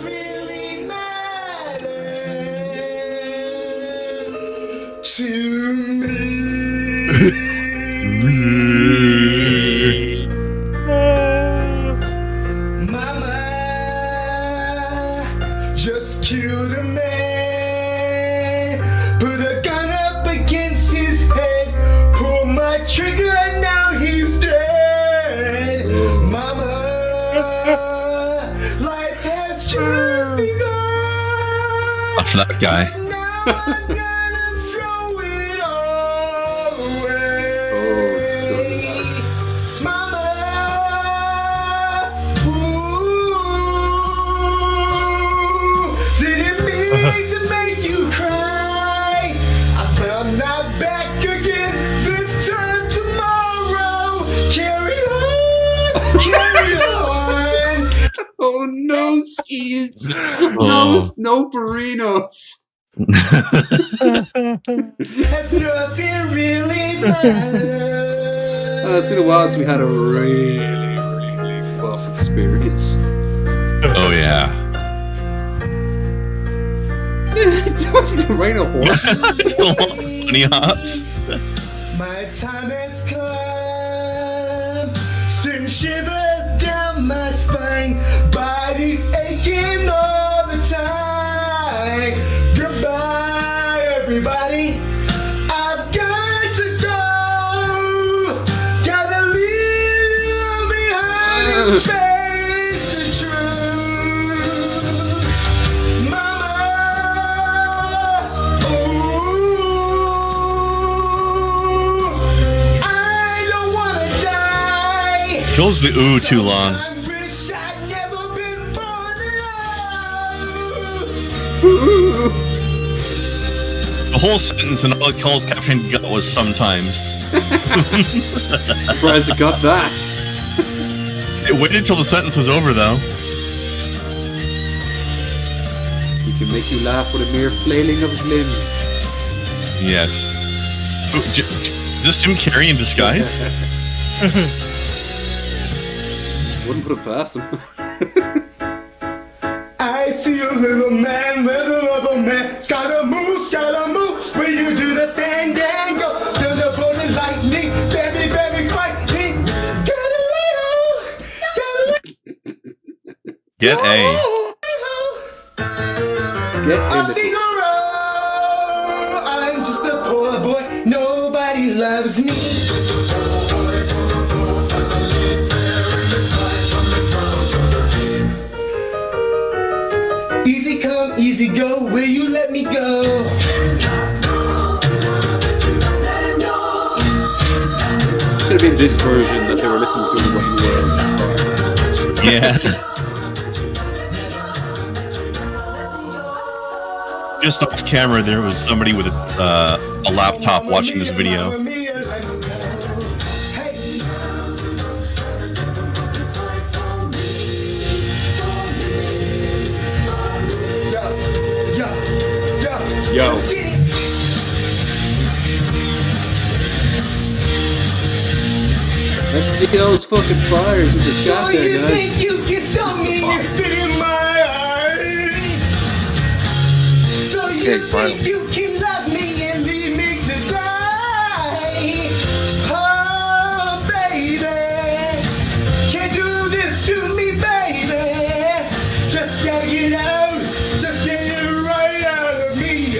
really matter to me. Mama just killed a man, put a gun up against his head, pull my trigger and now he's dead. Mama, life has just begun. Watch that guy. To make you cry, I found my back again. This time tomorrow, carry on, carry on. Oh no, skis! No burritos. Has nothing really matters. It's been a while since we had a really buff experience. Oh yeah. Don't you ride a horse? Bunny hops. My time has come. Send shivers down my spine. Body's aching all the time. Goodbye, everybody. I've got to go. Gotta leave behind and face the truth. Mama, I don't wanna die. Kills the ooh too long. I wish I'd never been born The whole sentence and all it calls caption got was sometimes. Surprised it got that. It waited till the sentence was over though. He can make you laugh with a mere flailing of his limbs. Yes. Ooh, is this Jim Carrey in disguise? Wouldn't put it past him. I see a little man with another man. Gotta move. When you do the fandango, feel the bullet lightning, very, very frightening. Gotta Get A. Get a Figaro. I'm just a poor boy. Nobody loves me. Easy come, easy go. Will you let me go? Should have been this version that they were listening to when you were. Yeah. Just off camera, there was somebody with a laptop watching this video. Yo. Let's see those fucking fires in the chat there, guys. Think you can stop me and spit in my eyes? So you think you can love me and leave me to die? Oh, baby, can't do this to me, baby. Just gotta get out, just get it right out of me.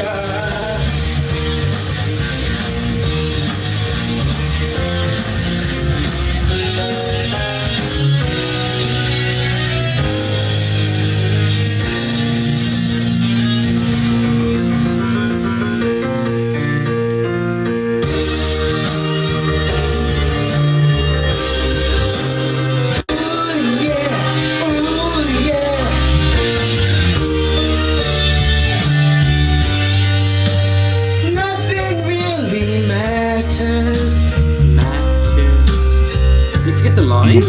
Nothing really matters. You forget the line?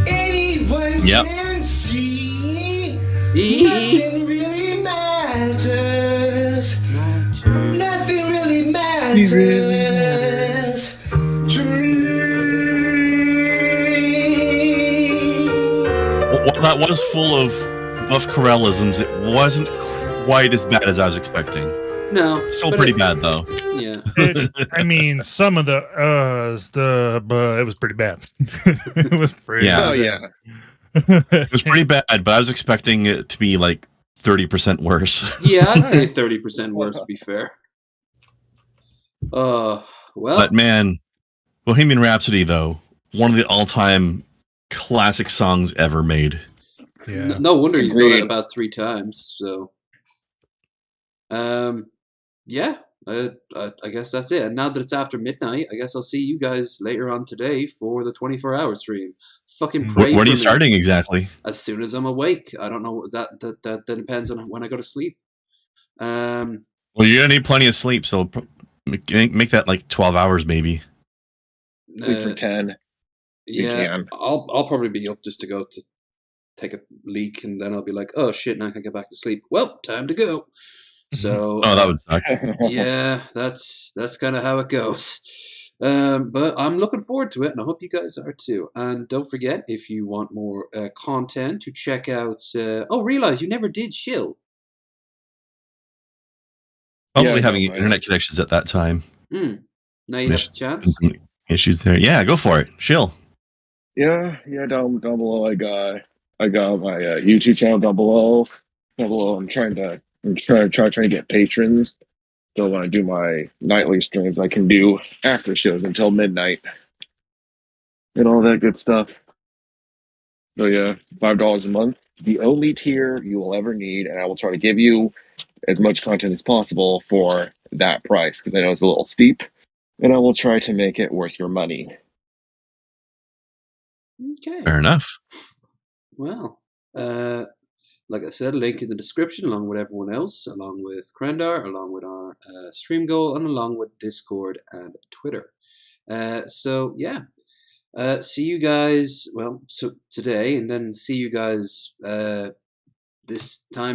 Anyone Yep. can see. Nothing really matters. Nothing really matters to me. Well, that was full of enough Corellisms. It wasn't quite as bad as I was expecting. No, still pretty bad though. Yeah, I mean, some of the it was pretty bad. It was pretty. Yeah. bad. Oh, yeah. It was pretty bad, but I was expecting it to be like 30% worse. Yeah, I'd say 30% worse would be fair. Well, but man, Bohemian Rhapsody though, one of the all-time classic songs ever made. Yeah. No wonder he's done it Agreed. about 3 times. So, yeah, I guess that's it. And now that it's after midnight, I guess I'll see you guys later on today for the 24-hour stream. Fucking pray When for are you me. starting exactly? As soon as I'm awake. I don't know. That depends on when I go to sleep. Well, you're gonna need plenty of sleep, so make that like 12 hours maybe. Sleep for 10. Yeah, I'll probably be up just to go to take a leak, and then I'll be like, oh shit, now I can get back to sleep. Well, time to go. So Oh, that would suck. yeah, that's kind of how it goes. But I'm looking forward to it, and I hope you guys are too. And don't forget, if you want more content, to check out. Realize you never did Shill. Probably having internet connections at that time. Now you have the chance. Issues there. Yeah, go for it. Chill. Yeah, down below I got my YouTube channel down below. I'm trying to get patrons. So when I do my nightly streams, I can do after shows until midnight and all that good stuff. So yeah, $5 a month, the only tier you will ever need, and I will try to give you as much content as possible for that price because I know it's a little steep, and I will try to make it worth your money. Okay. Fair enough. Well, like I said, link in the description along with everyone else, along with Krendar, along with our stream goal, and along with Discord and Twitter. So yeah, see you guys. Well, so today, and then see you guys this time.